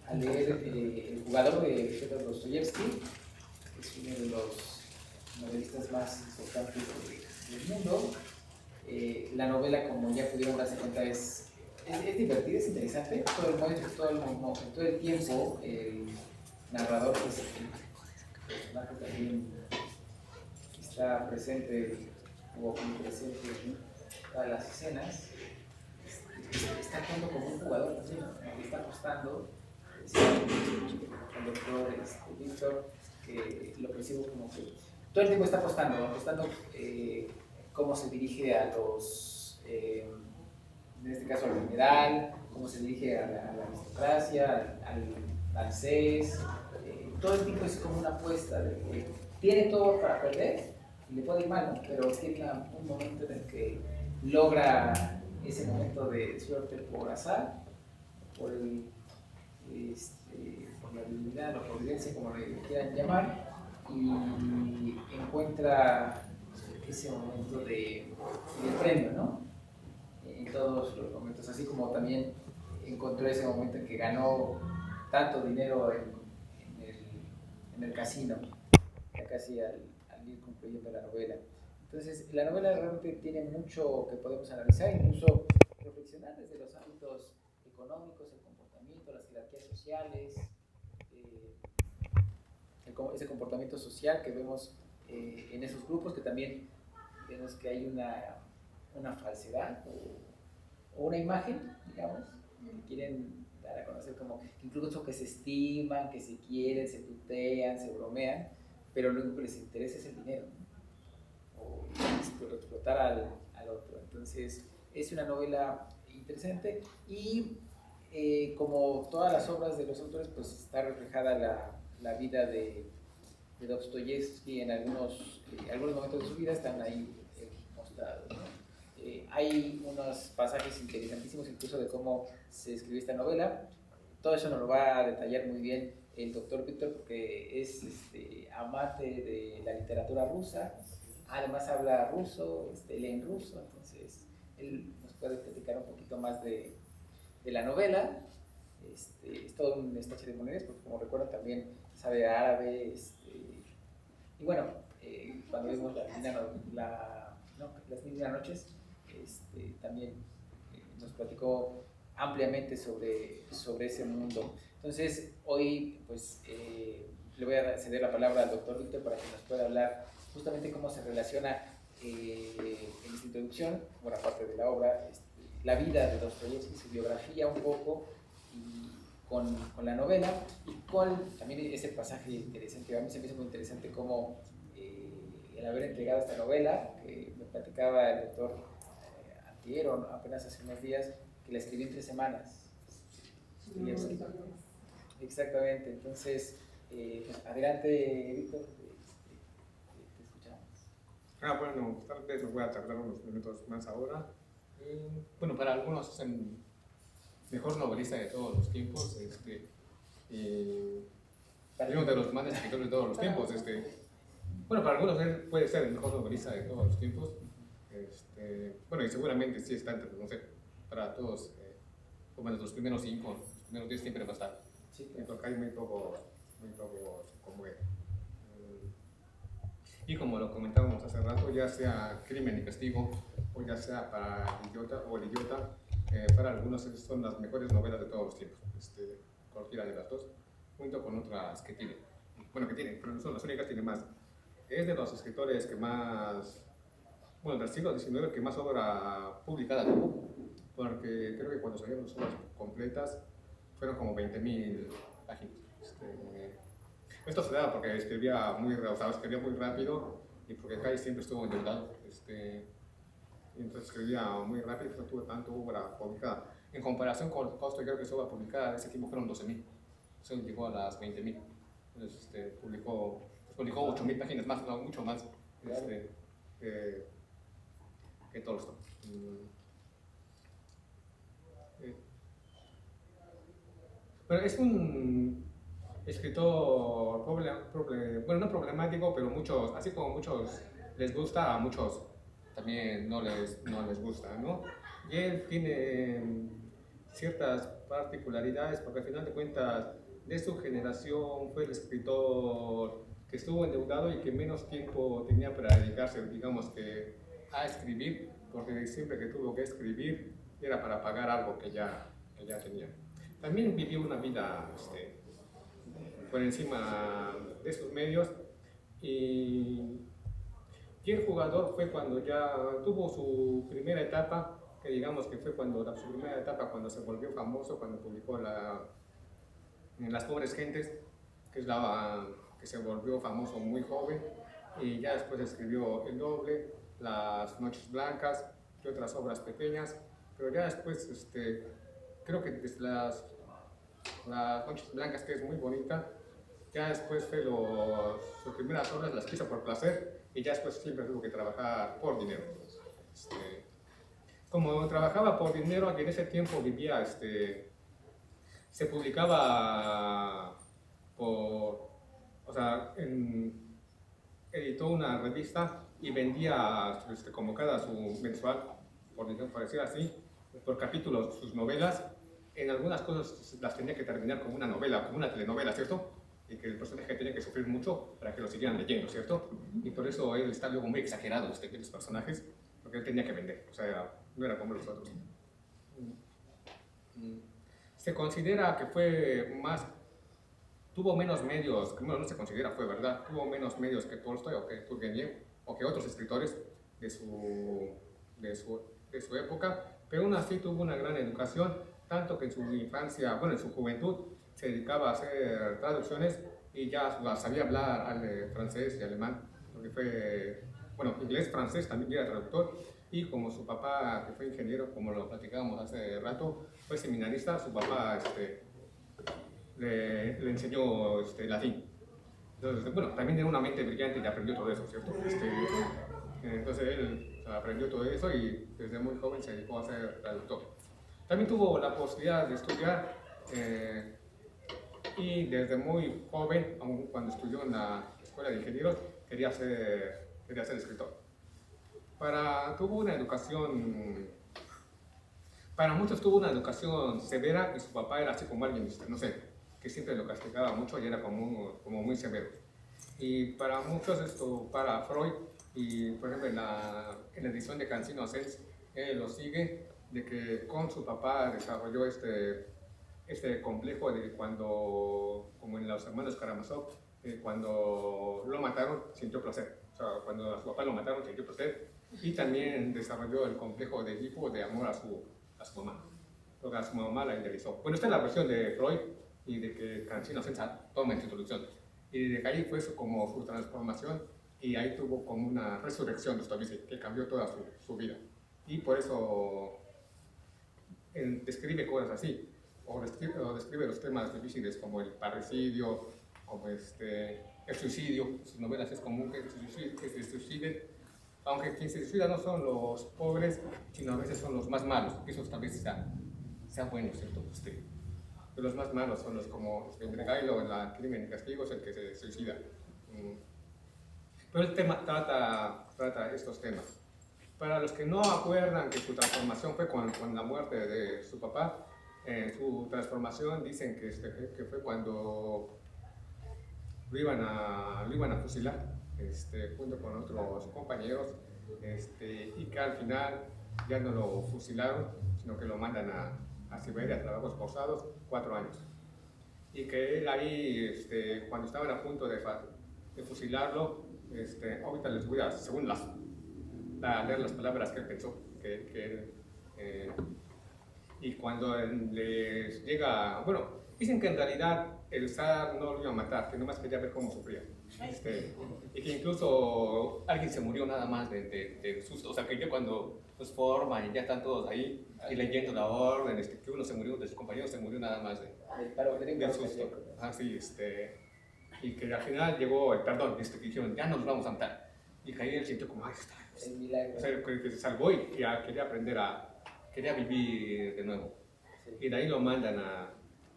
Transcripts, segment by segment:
a leer El jugador de Fyodor Dostoyevsky, que es uno de los novelistas más importantes del mundo. La novela, como ya pudieron darse cuenta, es divertida, es interesante. Todo el tiempo, el narrador, pues, el personaje también está presente o presente en todas las escenas. Está actuando como un jugador también, ¿no? Está apostando. El doctor Víctor, que lo percibo como que todo el tiempo está apostando cómo se dirige a los, en este caso al general, cómo se dirige a la aristocracia, al CES. Todo el tiempo es como una apuesta de que tiene todo para perder y le puede ir mal, ¿no? Pero tiene un momento en el que logra ese momento de suerte por azar, por la divinidad, la providencia, como le quieran llamar, y encuentra ese momento del premio, ¿no? En todos los momentos, así como también encontró ese momento en que ganó tanto dinero en el casino, ya casi al ir concluyendo la novela. Entonces, la novela realmente tiene mucho que podemos analizar, incluso reflexionar desde los ámbitos económicos, el comportamiento, las jerarquías sociales, ese comportamiento social que vemos en esos grupos, que también vemos que hay una falsedad o una imagen, digamos, que quieren dar a conocer como incluso que se estiman, que se quieren, se tutean, se bromean, pero lo único que les interesa es el dinero, ¿no? O explotar al otro. Entonces, es una novela interesante y como todas las obras de los autores, pues está reflejada la vida de Dostoyevsky en algunos momentos de su vida, están ahí mostrados, ¿no? Hay unos pasajes interesantísimos incluso de cómo se escribió esta novela. Todo eso nos lo va a detallar muy bien el doctor Víctor, porque es amante de la literatura rusa, además habla ruso, lee en ruso, entonces él nos puede platicar un poquito más de la novela. Es todo un estache de monedas, porque como recuerdan también sabe árabe, y bueno, cuando vimos las mil noches, también nos platicó ampliamente sobre ese mundo. Entonces, hoy pues le voy a ceder la palabra al doctor Víctor para que nos pueda hablar justamente cómo se relaciona en esta introducción, buena parte de la obra, la vida de Dostoyevsky, su biografía un poco, y con la novela, y con también ese pasaje interesante. A mí se me hizo muy interesante cómo el haber entregado esta novela, que me platicaba el doctor antier, o apenas hace unos días, que la escribí en 3 semanas. Exactamente, entonces, adelante, Víctor, te escuchamos. Bueno, tal vez me voy a tardar unos minutos más ahora. Bueno, para algunos es el mejor novelista de todos los tiempos, uno de los más escritores de todos los tiempos. Bueno, para algunos él puede ser el mejor novelista de todos los tiempos. Bueno, y seguramente sí está entre, no sé, para todos, como en los primeros 5, los primeros 10 siempre va a estar. Sí, claro. Porque hay muy poco como él. Y como lo comentábamos hace rato, ya sea Crimen y Castigo, o ya sea para El Idiota, para algunos son las mejores novelas de todos los tiempos, cualquiera de las dos, junto con otras que tiene. Bueno, que tiene, pero no son las únicas, tiene más. Es de los escritores que más, bueno, del siglo XIX, que más obra publicada tuvo, porque creo que cuando salieron las obras completas fueron como 20.000 páginas. Esto se daba porque escribía muy rápido y porque Kai siempre estuvo endeudado. Y entonces escribía muy rápido y no tuvo tanto obra publicada. En comparación con Fausto, creo que su obra publicada de ese tiempo fueron 12.000. Eso llegó a las 20.000. Entonces publicó 8.000 páginas más, no, mucho más que Tolstoy. Pero es un escritor, bueno, no problemático, pero muchos, así como muchos les gusta, a muchos también no les gusta, ¿no? Y él ciertas particularidades, porque al final de cuentas de su generación fue el escritor que estuvo endeudado y que menos tiempo tenía para dedicarse, digamos que, a escribir, porque siempre que tuvo que escribir era para pagar algo que ya tenía. También vivió una vida por encima de sus medios y el jugador fue cuando ya tuvo su primera etapa, que digamos que fue cuando su primera etapa cuando se volvió famoso, cuando publicó Las Pobres Gentes, que es que se volvió famoso muy joven, y ya después escribió El Doble, Las Noches Blancas y otras obras pequeñas, pero ya después creo que desde las Noches Blancas, que es muy bonita, ya después fue sus primeras obras las quiso por placer y ya después siempre tuvo que trabajar por dinero. Como trabajaba por dinero, y en ese tiempo vivía, se publicaba o sea, editó una revista y vendía como cada su mensual, por decir así, por capítulos sus novelas. En algunas cosas las tenía que terminar como una novela, como una telenovela, ¿cierto? Y que el personaje tenía que sufrir mucho para que lo siguieran leyendo, ¿cierto? Y por eso él está luego muy exagerado, los personajes, porque él tenía que vender, o sea, no era como los otros. Se considera que tuvo menos medios, bueno, no se considera, fue verdad, tuvo menos medios que Tolstoy o que Turgenev o que otros escritores de su época, pero aún así tuvo una gran educación, tanto que en su infancia, bueno, en su juventud, se dedicaba a hacer traducciones y ya sabía hablar francés y alemán, porque bueno, inglés, francés, también era traductor, y como su papá, que fue ingeniero, como lo platicábamos hace rato, fue seminarista, su papá le enseñó latín. Entonces, bueno, también era una mente brillante y aprendió todo eso, ¿cierto? Entonces él aprendió todo eso y desde muy joven se dedicó a ser traductor. También tuvo la posibilidad de estudiar y desde muy joven, aun cuando estudió en la escuela de ingenieros, quería ser escritor. Tuvo una educación, para muchos tuvo una educación severa y su papá era así como alguien, no sé, que siempre lo castigaba mucho y era como muy severo. Y para muchos para Freud, y por ejemplo en la edición de Cansino Sens, él lo sigue, de que con su papá desarrolló este complejo de cuando, como en los hermanos Karamazov, cuando lo mataron sintió placer. O sea, cuando a su papá lo mataron sintió placer. Y también desarrolló el complejo de Edipo de amor a su mamá. Porque a su mamá la idealizó. Bueno, esta es la versión de Freud y de que Cansino Sens toma en su introducción. Y de ahí fue como su transformación y ahí tuvo como una resurrección de Dostoyevsky que cambió toda su vida. Y por eso describe cosas así, o describe los temas difíciles como el parricidio, como el suicidio. Sus novelas es común que se suiciden, aunque quien se suicida no son los pobres, sino a veces son los más malos, que esos tal vez sean buenos, ¿cierto? Pero los más malos son los como Bregailo en la Crimen y Castigo, es el que se suicida. Pero el tema trata estos temas. Para los que no acuerdan que su transformación fue con la muerte de su papá, su transformación dicen que fue cuando lo iban a fusilar junto con otros compañeros y que al final ya no lo fusilaron, sino que lo mandan a Siberia a trabajos forzados 4 años. Y que él ahí, cuando estaban a punto de fusilarlo, ahorita les voy a, según leer las palabras que él pensó, y cuando les llega, bueno, dicen que en realidad el zar no lo iba a matar, que nomás quería ver cómo sufría. Y que incluso alguien se murió nada más de susto, o sea que ya cuando los forman y ya están todos ahí y leyendo la orden, que uno se murió, de sus compañeros se murió nada más del susto. Así, y que al final llegó el perdón, que dijeron, ya nos vamos a matar. Y que ahí él sintió como, ay, está. El milagro. O sea, que se salvó y quería quería vivir de nuevo. Sí. Y de ahí lo mandan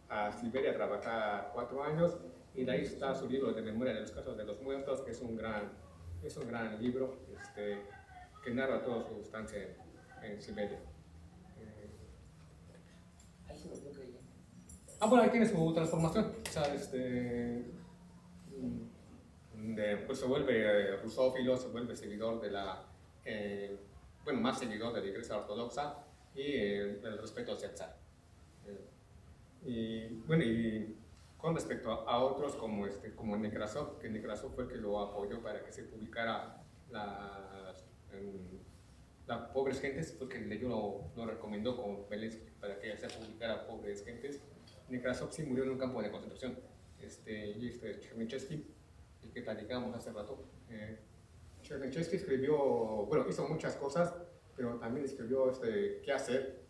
a Siberia a trabajar 4 años, y de ahí está su libro de Memoria de los Casos de los Muertos, que es un gran libro que narra toda su estancia en Siberia. bueno, ahí tiene su transformación. O sea, pues se vuelve rusófilo, se vuelve seguidor de la, bueno, más seguidor de la Iglesia Ortodoxa y el respeto hacia el zar. Y bueno, y con respecto a otros como Nekrasov, que Nekrasov fue el que lo apoyó para que se publicara las Pobres Gentes, porque lo recomendó con Belensky para que se publicara Pobres Gentes. Nekrasov sí murió en un campo de concentración. Chernyshevsky, el que platicábamos hace rato. Chernyshevsky escribió, bueno, hizo muchas cosas, pero también escribió qué hacer,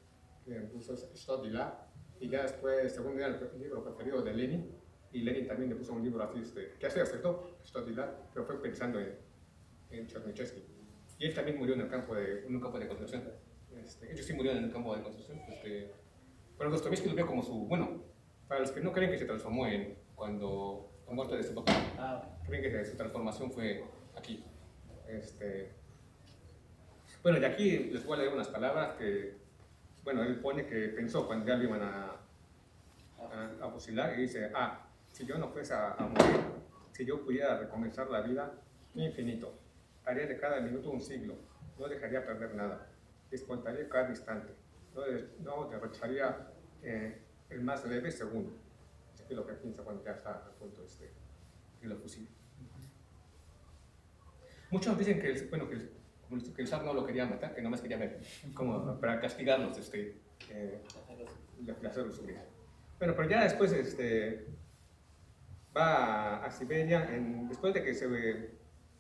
que en ruso es Что делать, y ya después, según era el libro preferido de Lenin, y Lenin también le puso un libro así, ¿qué hacer, cierto? Что делать, pero fue pensando en Chernyshevsky. Y él también murió en un campo de concentración. Ellos sí murieron en un campo de concentración. Pero Dostoyevsky lo ve como su, bueno, para los que no creen que se transformó cuando la muerte de su papá, creen que su transformación fue aquí. Bueno, y aquí les voy a leer unas palabras que, bueno, él pone que pensó cuando ya lo iban a fusilar y dice, si yo no fuese a morir, si yo pudiera recomenzar la vida, infinito, haría de cada minuto un siglo, no dejaría perder nada, disfrutaría cada instante, no derrocharía el más leve segundo. Es lo que piensa cuando ya está a punto de lo fusil. Muchos dicen que el zar no lo quería matar, que nomás quería ver, como para castigarlos, hacerlos sufrir. Bueno, pero ya después va a Siberia, después de que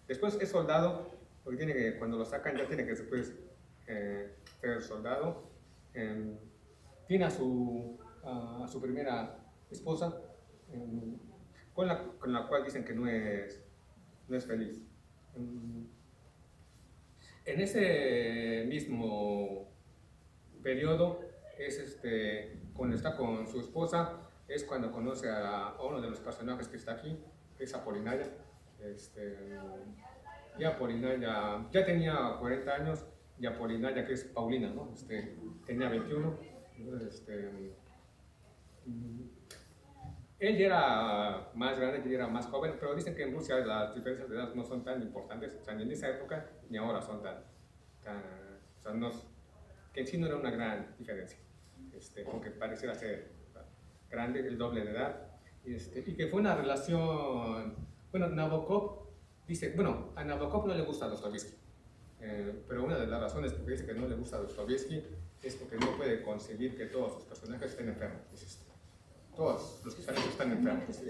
después es soldado, porque cuando lo sacan ya tiene que después ser soldado. Tiene a su primera esposa, con la cual dicen que no es feliz. En ese mismo periodo cuando está con su esposa, es cuando conoce a uno de los personajes que está aquí, que es Apolinaria. Y Apolinaria ya tenía 40 años, y Apolinaria, que es Paulina, ¿no? Tenía 21. Entonces, él ya era más grande, ya era más joven, pero dicen que en Rusia las diferencias de edad no son tan importantes, o sea, ni en esa época ni ahora son tan o sea, que en sí no era una gran diferencia, aunque pareciera ser grande, el doble de edad, y que fue una relación, bueno, Nabokov dice, bueno, a Nabokov no le gusta Dostoyevsky, pero una de las razones por que dice que no le gusta Dostoyevsky es porque no puede concebir que todos sus personajes estén enfermos. Todos los personajes están enfermos.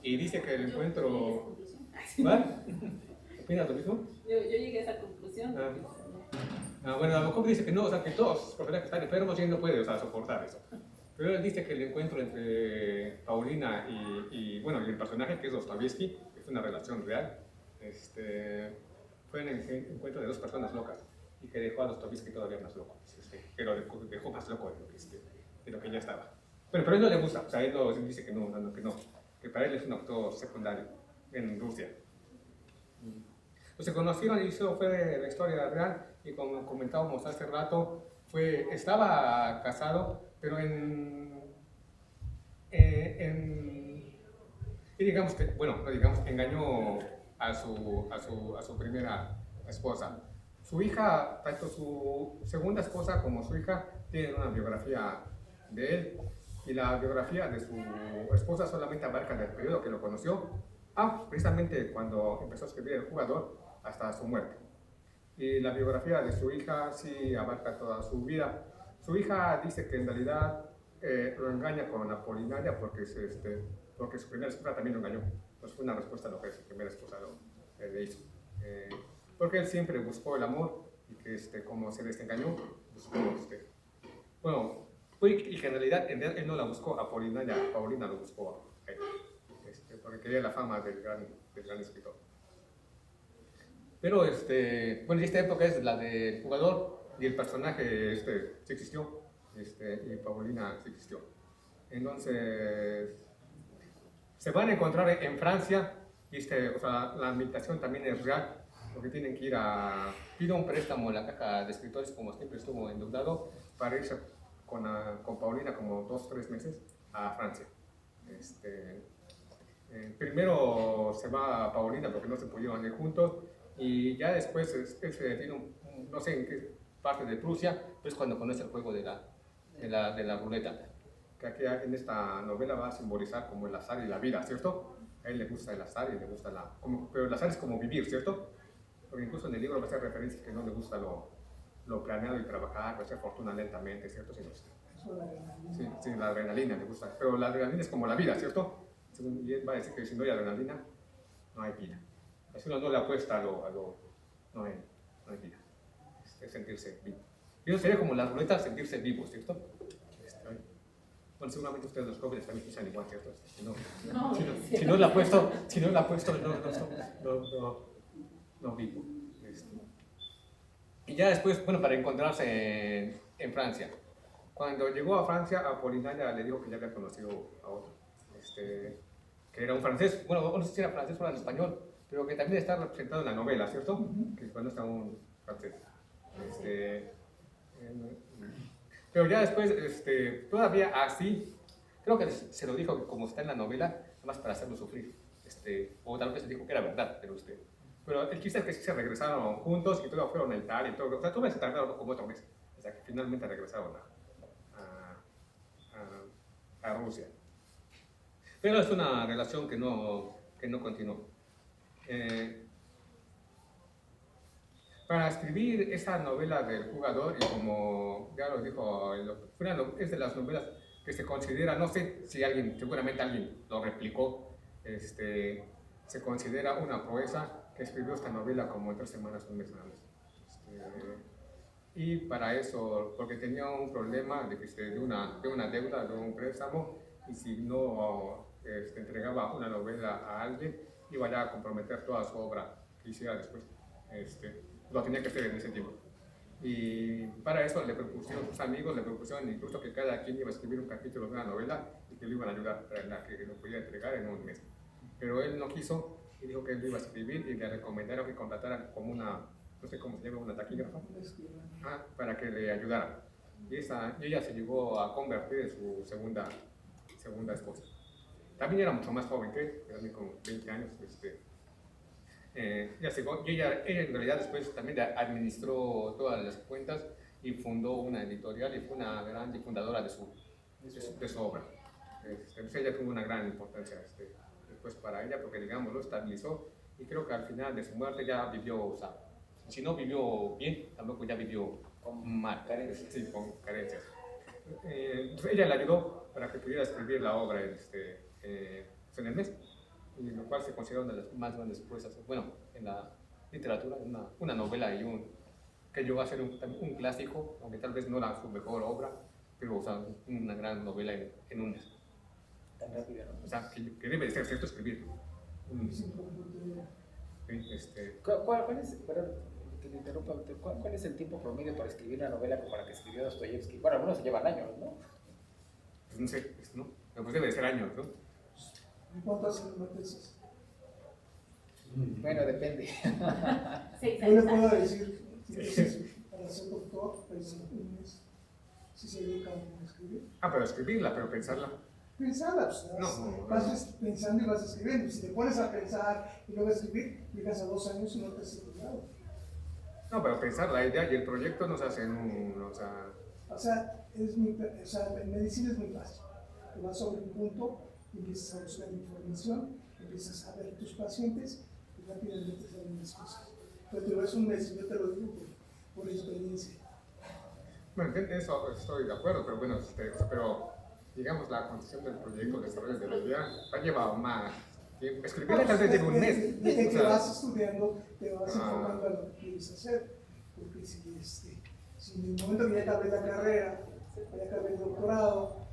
Y dice que el encuentro... ¿Vale? ¿Opinas lo mismo? Yo llegué a esa conclusión. Bueno, Nabokov dice que no, o sea, que todos los personajes están enfermos y él no puede, o sea, soportar eso. Pero él dice que el encuentro entre Paulina y el personaje que es Dostoyevsky, que es una relación real, fue en el encuentro de dos personas locas y que dejó a Dostoyevsky todavía más loco, que lo dejó más loco de lo que ya estaba. Pero a él no le gusta, o sea, él dice que no, que para él es un actor secundario en Rusia. Pues se conocieron y eso fue la historia real, y como comentábamos hace rato, estaba casado, pero y digamos que, engañó a su primera esposa. Su hija, tanto su segunda esposa como su hija, tienen una biografía de él, y la biografía de su esposa solamente abarca el periodo que lo conoció, precisamente cuando empezó a escribir El Jugador, hasta su muerte. Y la biografía de su hija sí abarca toda su vida. Su hija dice que en realidad lo engaña con Apolinaria porque su primera esposa también lo engañó. Pues fue una respuesta a lo que su primera esposa le hizo. Porque él siempre buscó el amor, y que como se desengañó, buscó y que en realidad él no la buscó a Paulina lo buscó a él, porque quería la fama del gran escritor. Pero esta época es la del Jugador, y el personaje sí existió, y Paulina sí existió. Entonces se van a encontrar en Francia, y la ambientación también es real, porque tienen que pide un préstamo en la caja de escritores, como siempre estuvo endeudado, para irse con Paulina como 2 o 3 meses, a Francia. Primero se va a Paulina porque no se pudieron ir juntos y ya después él se detiene, no sé en qué parte de Prusia, es cuando conoce el juego de la ruleta, que aquí en esta novela va a simbolizar como el azar y la vida, ¿cierto? A él le gusta el azar y le gusta pero el azar es como vivir, ¿cierto? Porque incluso en el libro va a hacer referencia que no le gusta lo planeado y trabajar, va a hacer fortuna lentamente, ¿cierto? Sí, la adrenalina le gusta, pero la adrenalina es como la vida, ¿cierto? Y él va a decir que si no hay adrenalina, no hay vida. Si uno no le apuesta no hay vida. Es sentirse vivo. Y eso sería como la ruleta, sentirse vivo, ¿cierto? Bueno, seguramente ustedes los jóvenes también piensan igual, ¿cierto? Si no la apuesto, no vivo. Y ya después, bueno, para encontrarse en Francia. Cuando llegó a Francia, Apolinaria le dijo que ya había conocido a otro, que era un francés, bueno, no sé si era francés o era español, pero que también está representado en la novela, ¿cierto? Que cuando está un francés. Pero ya después, todavía así, creo que se lo dijo que como está en la novela, nada más para hacerlo sufrir, o tal vez se dijo que era verdad, pero el chiste es que sí se regresaron juntos y todos fueron a Italia y todo, o sea, todo se tardaron como otro mes, o sea, que finalmente regresaron a Rusia. Pero es una relación que no continuó. Para escribir esa novela del jugador, y como ya lo dijo, es de las novelas que se considera, no sé si seguramente alguien lo replicó, se considera una proeza que escribió esta novela como en 3 semanas, un mes nada más. Y para eso, porque tenía un problema de una deuda, de un préstamo, y si no entregaba una novela a alguien, iba ya a comprometer toda su obra que hiciera después. Lo tenía que hacer en ese tiempo. Y para eso sus amigos le propusieron incluso que cada quien iba a escribir un capítulo de una novela y que le iban a ayudar para que lo pudiera entregar en un mes. Pero él no quiso y dijo que él lo iba a escribir y le recomendaron que contratara como no sé cómo se llama, una taquígrafa, para que le ayudara. Y ella se llegó a convertir en su segunda esposa. También era mucho más joven que él, era con 20 años. Ella en realidad después también administró todas las cuentas y fundó una editorial y fue una gran difundadora de su obra. Ella tuvo una gran importancia después para ella porque, digamos, lo estabilizó y creo que al final de su muerte ya vivió, o sea, si no vivió bien, tampoco ya vivió mal, sí, con carencias. Ella le ayudó para que pudiera escribir la obra en el mes, y lo cual se considera una de las más grandes proezas, bueno, en la literatura, una novela que llegó a ser un clásico, aunque tal vez no era su mejor obra, pero o sea, una gran novela en un mes. Tan rápido, ¿no? O sea, que debe de ser cierto escribir. ¿Cuál es, perdón, que te interrumpa, ¿cuál es el tiempo promedio para escribir una novela como la que escribió Dostoyevsky? Bueno, algunos se llevan años, ¿no? Pues no sé, ¿no? Pues debe de ser años, ¿no? ¿Y cuánto hacen una tesis? Bueno, depende. 6 Yo le años. puedo decir, para ser doctor, pues un mes, si se dedica a escribir. Pero escribirla, pero pensarla. Pensarla, o sea, vas pensando y vas escribiendo. Si te pones a pensar y luego a escribir, llegas a 2 años y no te has estudiado. No, pero pensar la idea y el proyecto no se hace en en medicina es muy fácil. Te vas sobre un punto, empiezas a buscar información, empiezas a ver tus pacientes y rápidamente salen las cosas. Pero te ves un mes, yo te lo digo por experiencia. Bueno, en eso estoy de acuerdo, pero bueno, pero digamos la construcción del proyecto, el desarrollo de la idea, ha llevado más tiempo. Escribirla tal vez lleva un mes. Desde que vas estudiando, te vas enfocando a lo que quieres hacer. Porque si en el momento que ya acabé la carrera, ya acabé el doctorado,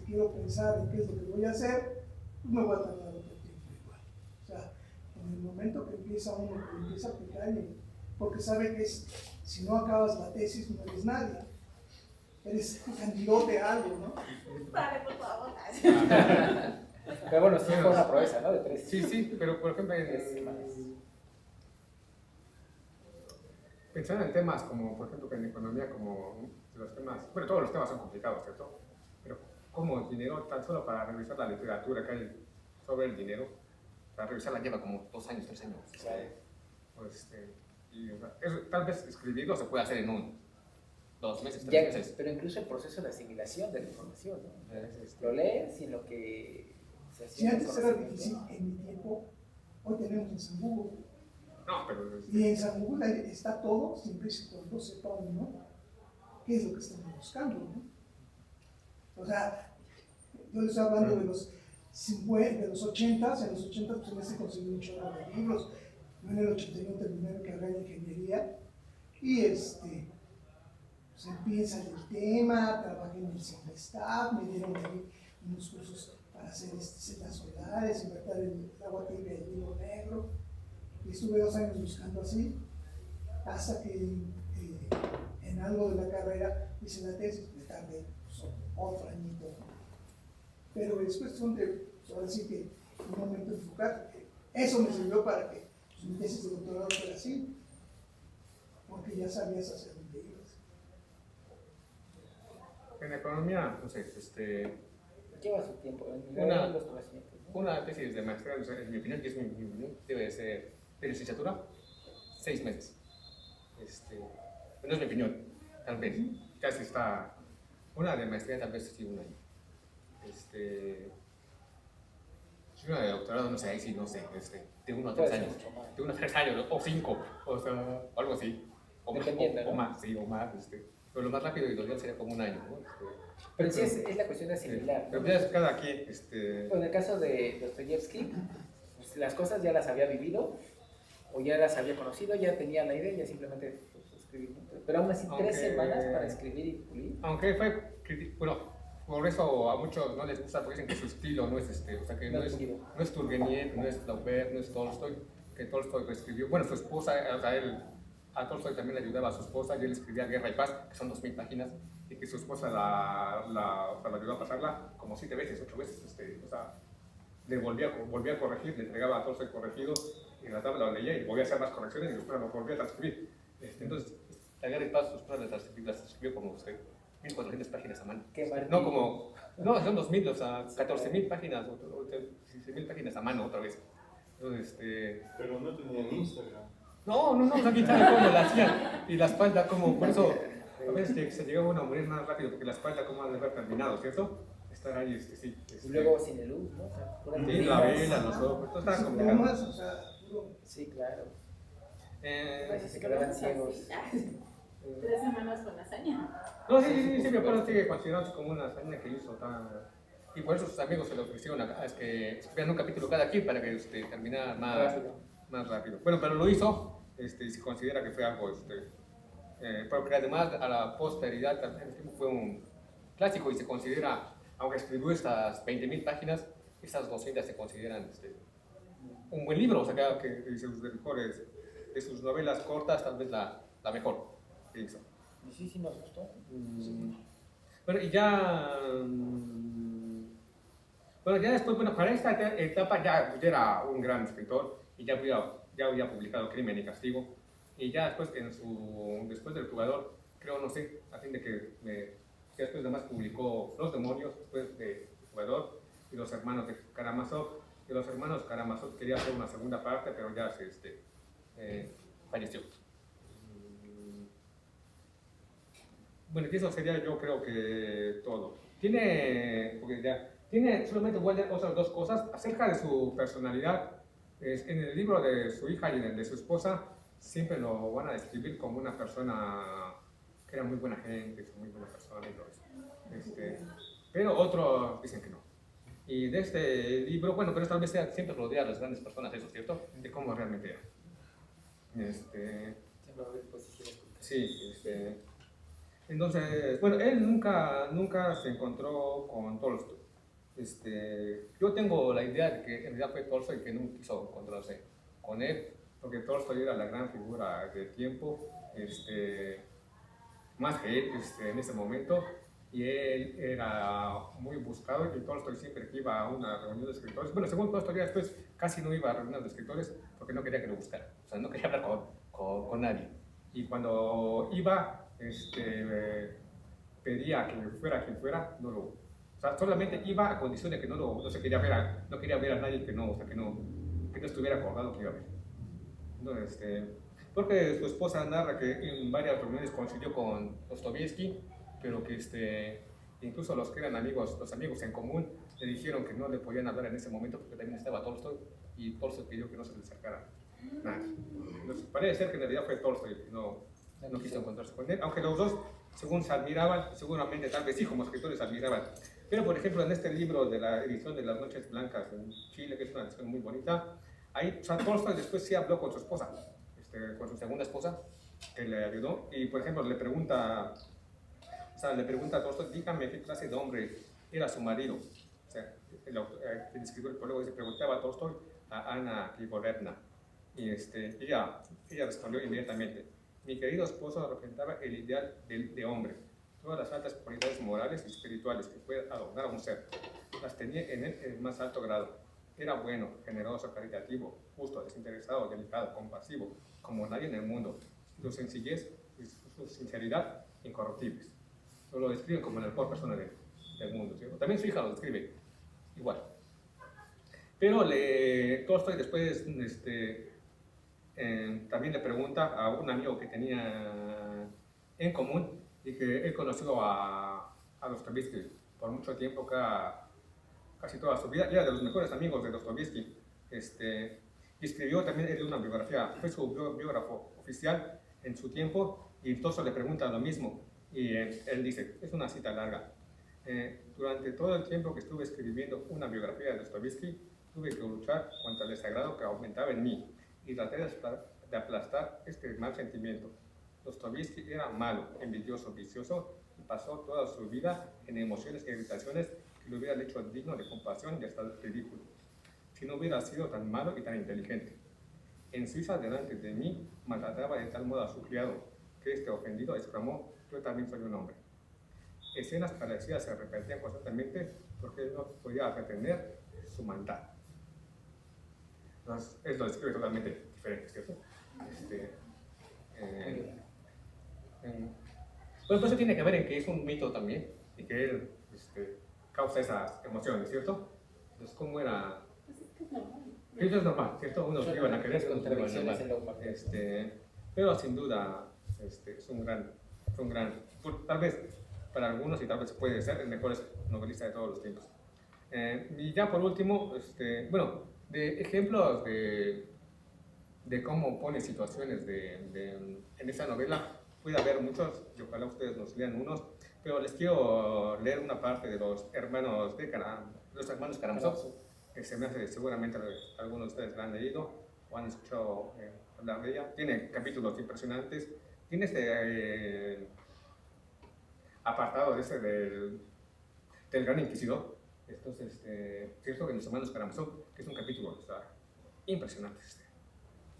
quiero pensar en qué es lo que voy a hacer, pues me voy a tardar otro tiempo igual. O sea, en el momento que empieza uno, que empieza a aplicar, porque sabe que si no acabas la tesis no eres nadie. Eres un candidote a algo, ¿no? Vale, por favor. Pero bueno, sí fue una proeza, ¿no? De 3. Sí, pero por ejemplo, pensar en temas como, por ejemplo, en economía, como los temas, bueno, todos los temas son complicados, ¿cierto? Pero como el dinero, tan solo para revisar la literatura que hay sobre el dinero, para revisarla lleva como 2 años, 3 años. Claro. Y, o sea, tal vez escribirlo se puede hacer en 2 meses, 3 Ya, meses. pero incluso el proceso de asimilación de la información, ¿no? Es, Lo lees y lo que se Si hacía. antes era difícil, en mi tiempo, hoy tenemos en San Google. No, pero Y en San Google ahí está todo, siempre y cuando sepan, ¿no? ¿Qué es lo que estamos buscando, no? O sea, yo les estoy hablando de los 50, de los 80s, en los 80 pues en ese conseguí un chorro de libros. Yo en el 81 terminé mi carrera de ingeniería y pues empieza el tema, trabajé en el CIMESTAF, me dieron ahí unos cursos para hacer celdas solares, invertir el agua tibia y el hilo negro. Y estuve 2 años buscando así, hasta que en algo de la carrera hice la tesis, me tardé pues, otro añito. Pero es cuestión de, pues, ahora sí que un momento enfocar. Eso me sirvió para que pues, mi tesis de doctorado fuera así, porque ya sabías hacia dónde ibas. en economía, no sé, Lleva su tiempo en los conocimientos, ¿no? una tesis de maestría, no sé, en mi opinión, y es mi opinión, debe ser de licenciatura, 6 meses. No es mi opinión, tal vez, casi está, una de maestría tal vez sí 1 año. Si una de doctorado, no sé, ahí sí, no sé, de 1 a 3 años, de 1 a 3 años, o 5, o sea, algo así, o más, Dependiendo, ¿no? o más, sí, o más, pero lo más rápido y lo ideal sería como 1 año, ¿no? Pero sí es la cuestión de asimilar, Pero ¿no? ya es cada quien, Pues en el caso de Dostoyevsky, pues, las cosas ya las había vivido, o ya las había conocido, ya tenía la idea, ya simplemente pues, escribir, ¿no? Pero aún así, Aunque- 3 semanas para escribir y pulir. aunque fue, bueno, por eso a muchos no les gusta, porque dicen que su estilo no es o sea, que No no es es, pulido. no es Turgeniev, no es Flaubert, no es Tolstoy, que Tolstoy escribió, bueno, su esposa, o sea, a Tolstoy también le ayudaba a su esposa, y él escribía Guerra y Paz, que son 2000 páginas, y que su esposa la ayudó a pasarla como 7 veces, 8 veces, o sea, le volvía a corregir, le entregaba a Tolstoy corregido, y la tabla lo leía y volvía a hacer más correcciones, y después lo volvía a transcribir. Entonces, la Guerra y Paz, sus esposa las escribió como 1400 páginas a mano. Qué martillo. No, no, son 2000, o sea, 14.000 páginas, o 16.000 páginas a mano otra vez. Entonces, Pero no tenían Instagram. no, o sea, quién sabe cómo la hacían. Y la espalda, como, por eso, a veces que se llega uno a morir más rápido, porque la espalda, como ha de haber terminado, ¿cierto? Estar ahí, sí. Y luego sin el luz, ¿no? O sea, puras Sí, medidas. la vela, los ojos, todo está Sin complicado. plumas, o sea, puro. Sí, claro. Pues, Se quedaban ciegos. 3 semanas con hazaña. No, sí, mi abuelo sigue considerándose como una hazaña que hizo y por eso sus amigos se le ofrecieron es que escribieran un capítulo cada quien para que terminara más rápido. Bueno, pero lo hizo, y se considera que fue algo, pero que además a la posteridad también fue un clásico y se considera, aunque escribió estas 20.000 páginas, estas 200 se consideran un buen libro, o sea, que de sus mejores, de sus novelas cortas, tal vez la mejor que hizo. Y sí, nos gustó. Bueno, y ya. Bueno, ya después, para esta etapa ya era un gran escritor y ya había publicado Crimen y Castigo. Y ya después, después del Jugador, creo, no sé, a fin de que ya después además publicó Los Demonios, después de Jugador, y Los Hermanos de Karamazov. Y Los Hermanos Karamazov quería hacer una segunda parte, pero ya falleció. Bueno, y eso sería, yo creo que todo. Tiene solamente otras 2 cosas acerca de su personalidad. En el libro de su hija y en el de su esposa, siempre lo van a describir como una persona que era muy buena gente, muy buena persona y todo eso. Pero otros dicen que no. Y de este libro, bueno, pero tal vez siempre rodea a las grandes personas, eso, ¿cierto? De cómo realmente era. Siempre va a haber posiciones. Sí, entonces, bueno, él nunca se encontró con Tolstoy. Yo tengo la idea de que en realidad fue Tolstoy que nunca quiso encontrarse con él, porque Tolstoy era la gran figura del tiempo, más que él en ese momento, y él era muy buscado, y Tolstoy siempre que iba a una reunión de escritores, bueno, según Tolstoy después casi no iba a reuniones de escritores porque no quería que lo buscaran, o sea, no quería hablar con nadie. Y cuando iba, pedía que fuera quien fuera, no lo sea, solamente iba a condición de que no se quería ver no quería ver a nadie que no, o sea, que no estuviera acordado que iba a ver. Entonces, porque su esposa narra que en varias reuniones coincidió con Dostoyevsky, pero que incluso los que eran amigos, los amigos en común, le dijeron que no le podían hablar en ese momento porque también estaba Tolstoy, y Tolstoy pidió que no se le acercara nadie. Entonces, parece ser que en realidad fue Tolstoy que no quiso encontrarse con él, aunque los dos, según se admiraban, seguramente tal vez sí como escritores se admiraban. Pero, por ejemplo, en este libro de la edición de Las Noches Blancas en Chile, que es una edición muy bonita, ahí, o sea, Tolstoy después sí habló con su esposa, con su segunda esposa, que le ayudó, y por ejemplo le pregunta a Tolstoy, dígame qué clase de hombre era su marido. O sea, el escritor, el prólogo, se preguntaba a Tolstoy a Ana Grigorievna, y ella respondió inmediatamente: mi querido esposo representaba el ideal de hombre, todas las altas cualidades morales y espirituales que puede adornar a un ser, las tenía en él en el más alto grado. Era bueno, generoso, caritativo, justo, desinteresado, delicado, compasivo, como nadie en el mundo. Su sencillez y su sinceridad, incorruptibles. Lo describen como la mejor persona del mundo, ¿cierto? También su hija lo describe igual. Pero Tolstoy después también le pregunta a un amigo que tenía en común y que él conoció a Dostoyevsky por mucho tiempo, casi toda su vida, era de los mejores amigos de Dostoyevsky. Y escribió también una biografía, fue su biógrafo oficial en su tiempo, y Tolstoy le pregunta lo mismo, y él dice, es una cita larga: durante todo el tiempo que estuve escribiendo una biografía de Dostoyevsky, tuve que luchar contra el desagrado que aumentaba en mí, y traté de aplastar este mal sentimiento. Dostoyevsky era malo, envidioso, vicioso, y pasó toda su vida en emociones e irritaciones que lo hubieran hecho digno de compasión y hasta ridículo, si no hubiera sido tan malo y tan inteligente. En Suiza, delante de mí, maltrataba de tal modo a su criado, que este ofendido exclamó: yo también soy un hombre. Escenas parecidas se repetían constantemente porque él no podía retener su maldad. Entonces, él lo describe totalmente diferente, ¿cierto? Bueno, pues eso tiene que ver en que es un mito también, y que él causa esas emociones, ¿cierto? Entonces, ¿cómo era? Pues es que es normal. Eso es normal, ¿cierto? Unos que iban a querer, otros que iban a amar. Pero sin duda es un gran, tal vez para algunos, y tal vez puede ser el mejor novelista de todos los tiempos. Y ya por último, bueno, de ejemplos de cómo pone situaciones en esa novela, puede haber muchos, y ojalá ustedes nos lean unos, pero les quiero leer una parte de los hermanos Karamazov, que se me hace, seguramente algunos de ustedes la han leído o han escuchado hablar de ella. Tiene capítulos impresionantes, tiene apartado del Gran Inquisidor. Entonces, cierto que los hermanos Karamazov, que es un capítulo impresionante,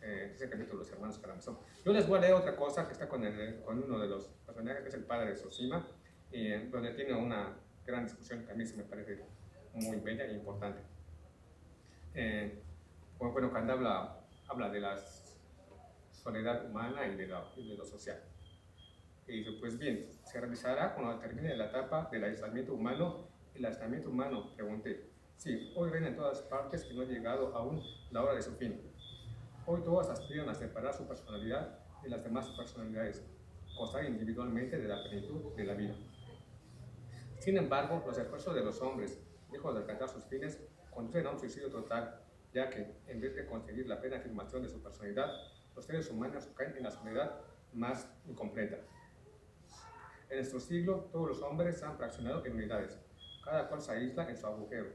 ese capítulo de los hermanos Karamazov. Yo les voy a leer otra cosa que está con uno de los personajes, que es el padre de Zosima, donde tiene una gran discusión que a mí se me parece muy bella e importante. Bueno, cuando habla de la soledad humana y de lo social. Y dice, pues bien, se realizará cuando termine la etapa del aislamiento humano. El aislamiento humano, pregunté. Sí, hoy reina en todas partes y no ha llegado aún la hora de su fin. Hoy todos aspiran a separar su personalidad de las demás personalidades, gozar individualmente de la plenitud de la vida. Sin embargo, los esfuerzos de los hombres, lejos de alcanzar sus fines, conducen a un suicidio total, ya que, en vez de conseguir la plena afirmación de su personalidad, los seres humanos caen en la soledad más incompleta. En nuestro siglo, todos los hombres se han fraccionado en unidades. Cada cual se aísla en su agujero,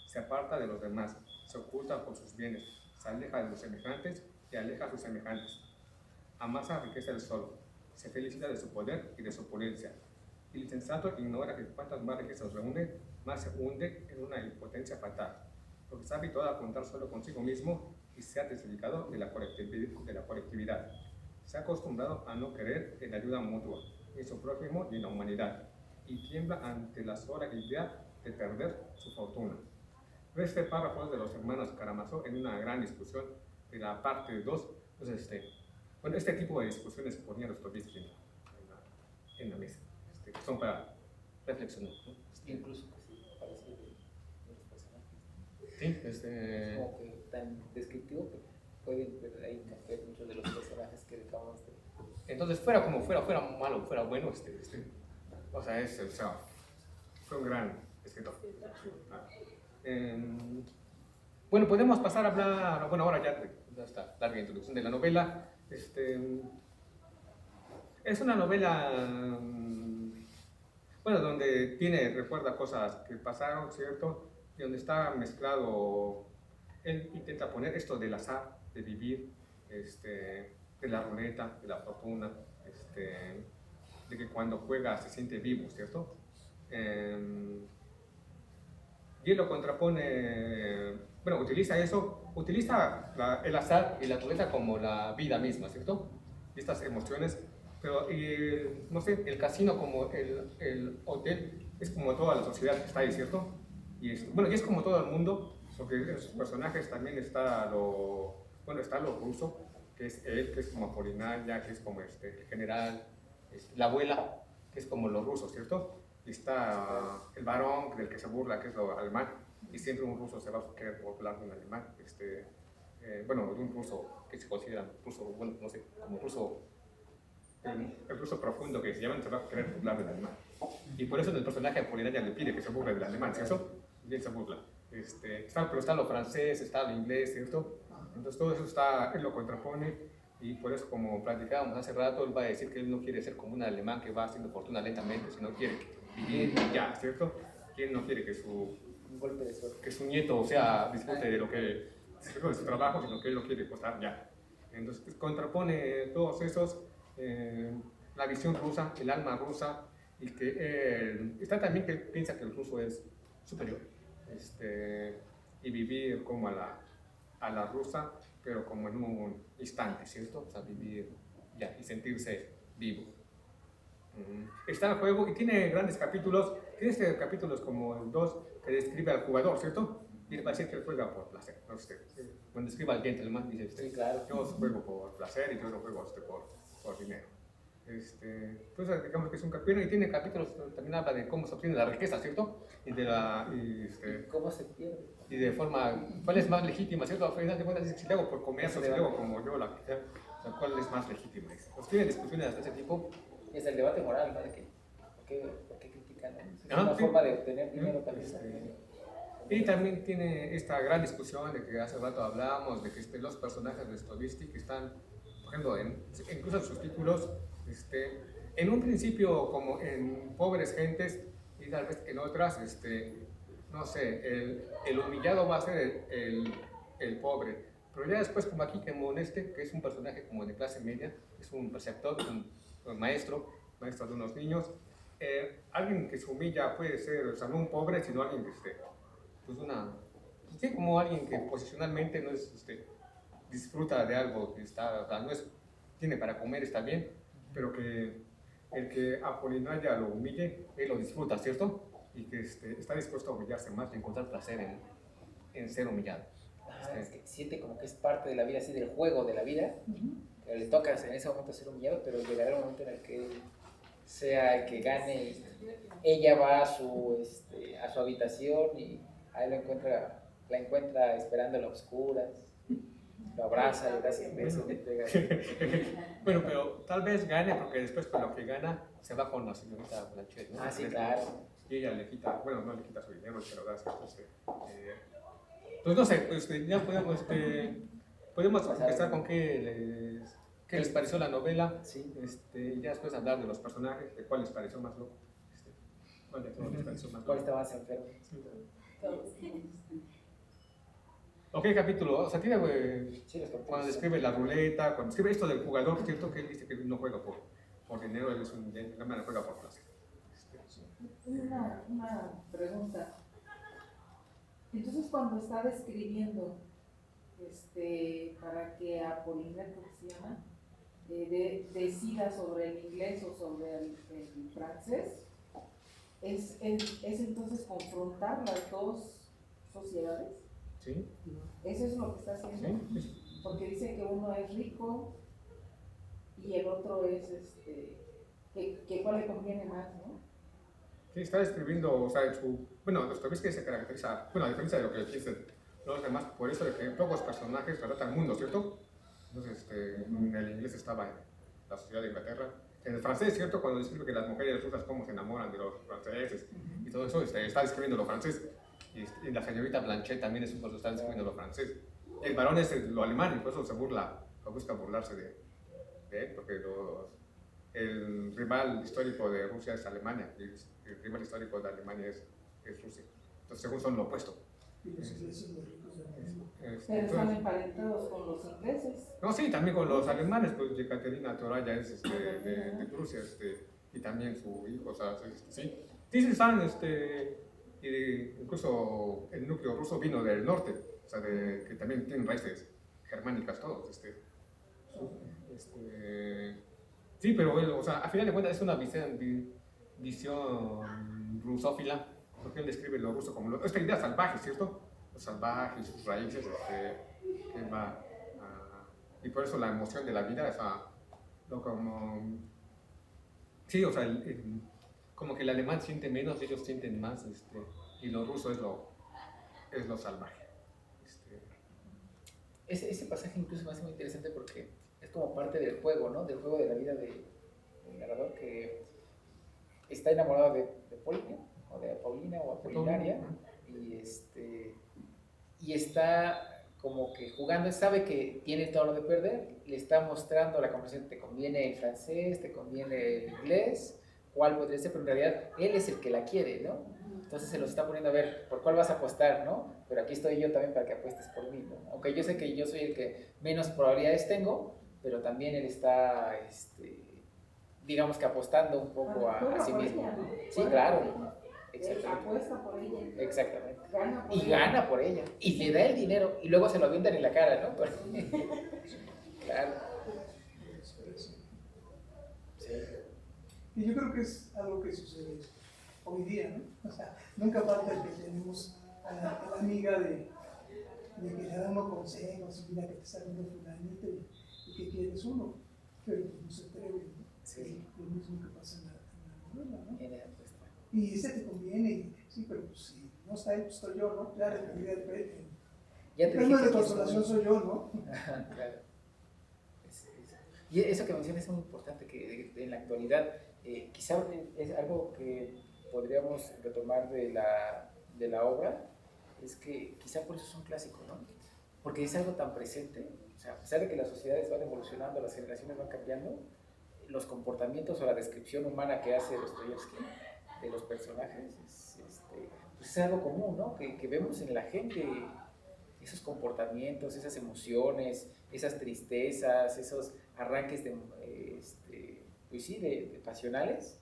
se aparta de los demás, se oculta por sus bienes, se aleja de los semejantes y aleja a sus semejantes. Amasa riqueza del solo, se felicita de su poder y de su opulencia. El insensato ignora que cuantas más riquezas reúne, más se hunde en una impotencia fatal, porque está habituado a contar solo consigo mismo y se ha desubicado de la colectividad. Se ha acostumbrado a no creer en la ayuda mutua, en su prójimo y en la humanidad, y tiembla ante la sola idea de perder su fortuna. Este párrafo es de los hermanos Karamazov en una gran discusión de la parte 2. Entonces, bueno, este tipo de discusiones ponía Dostoyevsky en la mesa, que son para reflexionar, ¿no? Incluso. Sí, como que tan descriptivo que pueden ver ahí captar muchos de los personajes que acabamos de... entonces fuera como fuera malo, fuera bueno, o sea, fue un gran escritor. Bueno, podemos pasar a hablar, bueno, ahora ya está larga introducción de la novela. Es una novela, bueno, donde recuerda cosas que pasaron, ¿cierto? Y donde está mezclado, él intenta poner esto del azar, de vivir, de la ruleta, de la fortuna, de que cuando juega se siente vivo, ¿cierto? Y él lo contrapone, bueno, utiliza el azar y la ruleta como la vida misma, ¿cierto? Y estas emociones, pero no sé, el casino como el hotel es como toda la sociedad que está ahí, ¿cierto? Y es como todo el mundo, porque en sus personajes también está está lo ruso, que es él, que es como Apolinaria, que es como el general, la abuela, que es como los rusos, ¿cierto? Y está el varón del que se burla, que es lo alemán, y siempre un ruso se va a querer burlar de un alemán, bueno, de un ruso que se considera ruso, bueno, no sé, como ruso, el ruso profundo que se llama, se va a querer burlar del alemán. Y por eso el personaje de Apolinaria le pide que se burle del alemán, ¿cierto? Y él se burla. Pero está lo francés, está lo inglés, ¿cierto? Entonces todo eso él lo contrapone. Y por eso, como platicábamos hace rato, él va a decir que él no quiere ser como un alemán que va haciendo fortuna lentamente, sino quiere vivir ya, ¿cierto? Que él no quiere que su nieto, o sea, disfrute de de su trabajo, sino que él lo quiere costar ya. Entonces contrapone todos esos, la visión rusa, el alma rusa, y que está también que él piensa que el ruso es superior, y vivir como a la rusa, pero como en un instante, ¿cierto? O sea, vivir ya y sentirse vivo. Está el juego y tiene grandes capítulos. Tiene capítulos como el 2 que describe al jugador, ¿cierto? Y va a decir que él juega por placer. ¿No? Cuando describe al gentleman, dice: sí, claro. Yo juego por placer y yo no juego por dinero. Entonces, digamos que es un capítulo y tiene capítulos que también habla de cómo se obtiene la riqueza, ¿cierto? Y cómo se pierde. Y de forma, ¿cuál es más legítima, cierto? Al final de cuentas, si le hago por comer, o si le hago como yo, ¿cuál es más legítima? Pues tienen discusiones de ese tipo. Y es el debate moral, ¿no? De que, ¿por qué critican? Es una forma de obtener dinero también. Y también tiene esta gran discusión de que hace rato hablamos, de que los personajes de Dostoyevsky que están, por ejemplo, incluso en sus títulos, en un principio como en pobres gentes y tal vez en otras, no sé, el humillado va a ser el pobre, pero ya después como aquí como que es un personaje como de clase media, es un preceptor, un maestro de unos niños, alguien que se humilla puede ser, o sea, no un pobre, sino alguien que pues sí, como alguien que posicionalmente no es, disfruta de algo que está, o sea, no es, tiene para comer, está bien, pero que el que Apolinaria lo humille, él lo disfruta, ¿cierto? Y que está dispuesto a humillarse más y encontrar placer en ser humillado. Es que siente como que es parte de la vida, así del juego de la vida, que le toca en ese momento ser humillado, pero llegará un momento en el que sea el que gane y ella va a su habitación y ahí la encuentra esperando a obscuras, lo abraza, le da 100 besos, le pega. Bueno, pero tal vez gane porque después con lo que gana se va con la señorita Blanchet, ¿no? Ah, sí, claro. Y ella le quita, bueno, no le quita su dinero, se lo da. Pues no sé, ya podemos empezar con qué les pareció la novela, sí. Y ya después hablar de los personajes, de cuál les pareció más loco, cuál de todos les pareció más loco. ¿Cuál está más enfermo? Ok, capítulo, o sea, tiene, sí, cuando describe la ruleta, cuando describe esto del jugador, ¿cierto? Que él dice que no juega por dinero, él es un gentleman, juega por placer. Una pregunta. Entonces, cuando está describiendo, para que Apolinar, ¿cómo se llama? Decida sobre el inglés o sobre el francés, ¿es entonces confrontar las dos sociedades? Sí. ¿Eso es lo que está haciendo? Sí. Porque dice que uno es rico y el otro es, que cuál le conviene más, ¿no? Sí, está describiendo, o sea, bueno, Dostoyevsky se caracteriza, bueno, a diferencia de lo que piensa los demás, por eso de que pocos personajes relatan el mundo, ¿cierto? Entonces, en el inglés estaba en la sociedad de Inglaterra. En el francés, ¿cierto? Cuando describe que las mujeres rusas cómo se enamoran de los franceses y todo eso, está describiendo lo francés. Y la señorita Blanchet también es un poco está describiendo lo francés. El varón es lo alemán y por eso se burla, o busca burlarse de él, porque el rival histórico de Rusia es Alemania y el rival histórico de Alemania es Rusia. Entonces, según son lo opuesto. Y los ingleses los ricos del mundo. Pero están emparentados con los ingleses. No, sí, también con los alemanes, pues Yekaterina Toraya es de Prusia, y también su hijo, o sea, sí. Sí, están, incluso el núcleo ruso vino del norte, o sea, que también tienen raíces germánicas todos, sí, pero él, o sea, a final de cuentas es una visión rusófila, porque él describe lo ruso como esta idea salvaje, ¿cierto? Los salvajes, sus raíces, que va y por eso la emoción de la vida, o sea, sí, o sea, como que el alemán siente menos, ellos sienten más, y lo ruso es lo salvaje. Ese pasaje incluso me hace muy interesante porque es como parte del juego, ¿no? Del juego de la vida del narrador, que está enamorado de Paulina, o de Paulina o Apolinaria, y está como que jugando, sabe que tiene todo lo de perder, le está mostrando la conversación, te conviene el francés, te conviene el inglés, cuál podría ser, pero en realidad él es el que la quiere, ¿no? Entonces se los está poniendo a ver, ¿por cuál vas a apostar, no? Pero aquí estoy yo también para que apuestes por mí, ¿no? Aunque yo sé que yo soy el que menos probabilidades tengo, pero también él está, digamos que apostando un poco a sí mismo. Ella, ¿no? Sí, claro. Exactamente. Apuesta por ella. Exactamente. Gana por Y ella. gana por ella. Y le da el dinero y luego se lo avientan en la cara, ¿no? Claro. Sí. Y yo creo que es algo que sucede hoy día, ¿no? O sea, nunca falta el que tenemos a la amiga de que le da uno consejos, y mira que te está viendo fulanito y que quieres uno, pero pues no se atreve, ¿no? Sí. Es lo mismo que pasa en la novela, ¿no? En esa apuesta. Y ese te conviene, y, sí, pero pues si no está él, pues estoy yo, ¿no? Ya dependía del premio. Ya El te premio dije de que consolación soy yo, ¿no? Claro. Y eso que mencionas es muy importante, que en la actualidad quizá es algo que podríamos retomar de la obra, es que quizá por eso es un clásico, ¿no? Porque es algo tan presente, o sea, a pesar de que las sociedades van evolucionando, las generaciones van cambiando, los comportamientos o la descripción humana que hace Dostoyevsky de los personajes pues es algo común, ¿no? Que vemos en la gente esos comportamientos, esas emociones, esas tristezas, esos arranques pues sí, de pasionales,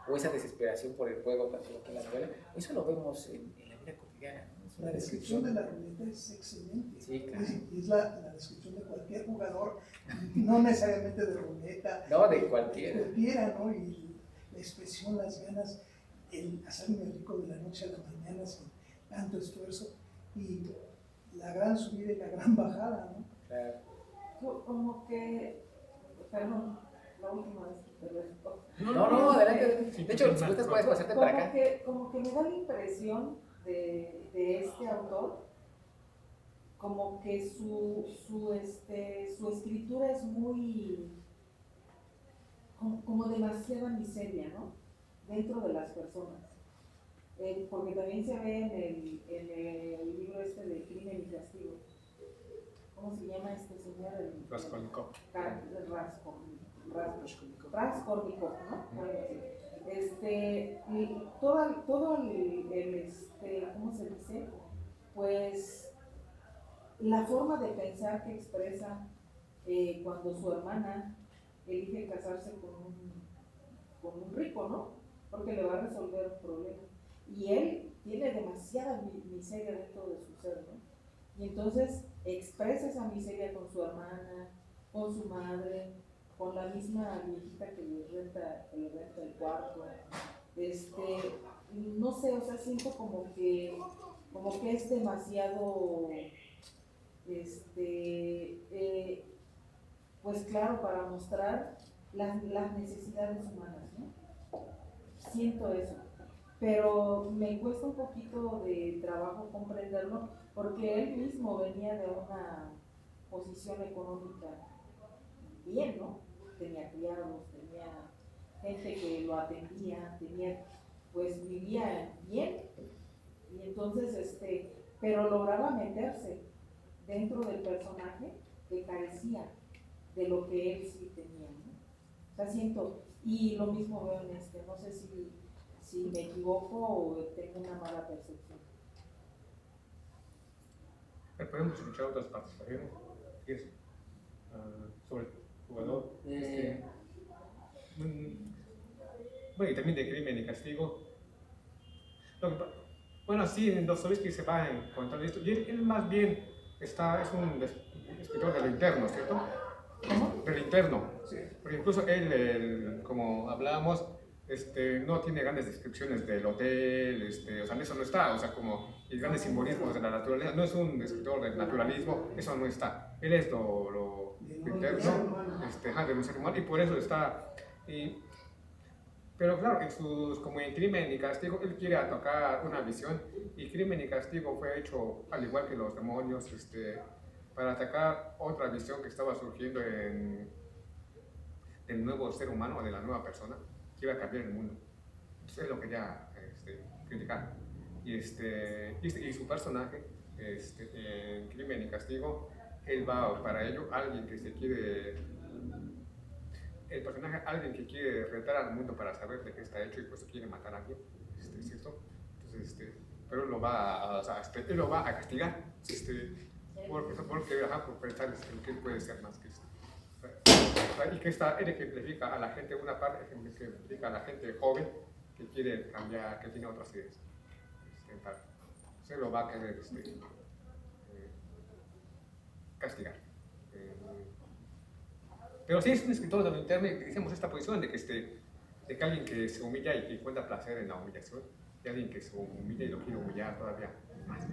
o esa desesperación por el juego, tanto aquí en la novela, eso lo vemos en la vida cotidiana, ¿no? Es una La descripción de la ruleta es excelente. Sí, claro. Es la descripción de cualquier jugador, no necesariamente de ruleta. No, de cualquiera. De cualquiera, ¿no? Y la expresión, las ganas, el hacerme rico de la noche a la mañana sin tanto esfuerzo, y la gran subida y la gran bajada, ¿no? Claro. Como que, perdón, la última vez que te respondo. No, adelante. De hecho, si gustas puedes pasarte para acá. Como que me da la impresión de este autor, como que su escritura es muy, como demasiada miseria, ¿no? Dentro de las personas. Porque también se ve en el libro de Crimen y Castigo. ¿Cómo se llama este señor? Raskolnikov. Raskolnikov, ¿no? Y todo el ¿cómo se dice? Pues la forma de pensar que expresa cuando su hermana elige casarse con un rico, ¿no? Porque le va a resolver un problema. Y él tiene demasiada miseria dentro de su ser, ¿no? Y entonces expresa esa miseria con su hermana, con su madre, con la misma viejita que le renta el cuarto. No sé, o sea, siento como que es demasiado, pues claro, para mostrar las necesidades humanas, ¿no? Siento eso. pero me cuesta un poquito de trabajo comprenderlo porque él mismo venía de una posición económica bien, ¿no? Tenía criados, tenía gente que lo atendía, pues vivía bien, y entonces, pero lograba meterse dentro del personaje que carecía de lo que él sí tenía, ¿no? O sea, siento, y lo mismo veo en no sé si me equivoco o tengo una mala percepción. Podemos escuchar otras participaciones. ¿Qué es? Sobre el jugador. Bueno, y también de Crimen y Castigo. Bueno, sí, en Dostoyevsky se va a encontrar esto. Y él más bien es un escritor de lo interno, ¿cierto? ¿Cómo? De lo interno. Sí. Porque incluso él, como hablábamos, no tiene grandes descripciones del hotel, o sea, en eso no está, o sea, como el grandes simbolismos de la naturaleza, no es un escritor del naturalismo, eso no está. Él es lo interno, de un ser humano, y por eso está. Pero claro, como en Crimen y Castigo, él quiere atacar una visión, y Crimen y Castigo fue hecho, al igual que Los Demonios, para atacar otra visión que estaba surgiendo del nuevo ser humano, de la nueva persona, que iba a cambiar el mundo. Entonces él lo quería criticar. Y su personaje, en Crimen y Castigo, él va para ello, el personaje, alguien que quiere retar al mundo para saber de qué está hecho y pues quiere matar a alguien, ¿cierto? Entonces, pero él lo va a castigar, por pensar que él puede ser más que esto. Y que él ejemplifica a la gente, una parte ejemplifica a la gente joven que quiere cambiar, que tiene otras ideas. Se lo va a querer castigar. Pero sí es un escritor de lo interno, y decimos esta posición de que alguien que se humilla y que encuentra placer en la humillación, y alguien que se humilla y lo quiere humillar todavía más.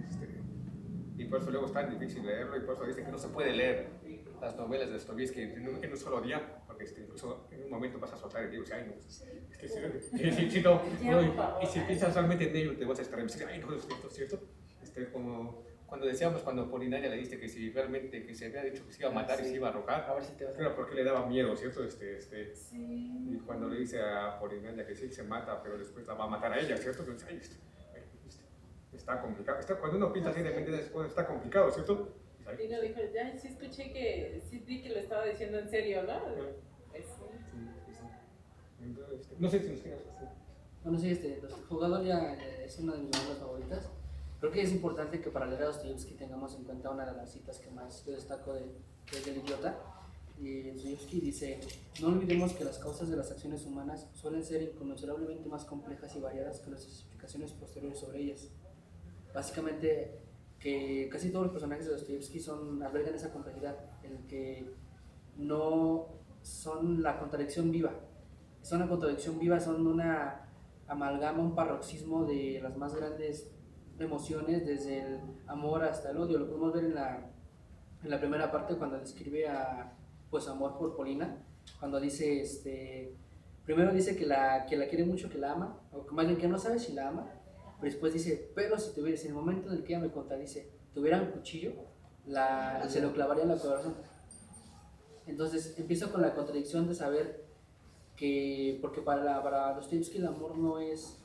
Y por eso luego es tan difícil leerlo, y por eso dice que no se puede leer las novelas de Dostoyevsky en un solo día, porque incluso en un momento vas a soltar el libro y ay, no, y si piensas realmente en ello te vas a estar diciendo, ay, no, es cierto, como cuando decíamos, cuando Polinaria le dice que si realmente que se había dicho que se iba a matar y se iba a arrojar, a ver si te vas a... Claro, porque le daba miedo, ¿cierto? Sí. Y cuando le dice a Polinaria que sí se mata, pero después la va a matar a ella, ¿cierto? Entonces, ay, está complicado. Cuando uno piensa así de repente está complicado, ¿cierto? Y no dijo, ya sí escuché que, sí vi que lo estaba diciendo en serio, ¿no? Entonces, no sé si nos quieres decir. Bueno, sí, El Jugador ya es una de mis novelas favoritas. Creo que es importante que para leer a Dostoyevsky tengamos en cuenta una de las citas que más yo destaco que es del Idiota. Y Dostoyevsky dice: no olvidemos que las causas de las acciones humanas suelen ser inconmensurablemente más complejas y variadas que las explicaciones posteriores sobre ellas. Básicamente, que casi todos los personajes de Dostoyevsky albergan esa complejidad, en el que no son la contradicción viva. Son una contradicción viva, son una amalgama, un paroxismo de las más grandes emociones, desde el amor hasta el odio. Lo podemos ver en la primera parte, cuando describe pues amor por Polina, cuando dice, primero dice que la quiere mucho, que la ama, o más bien que no sabe si la ama, pero después dice, pero si en el momento en el que ella me contradice, tuviera un cuchillo, se lo clavaría en la corazón. Entonces empieza con la contradicción de saber que, porque para Dostoyevsky el amor no es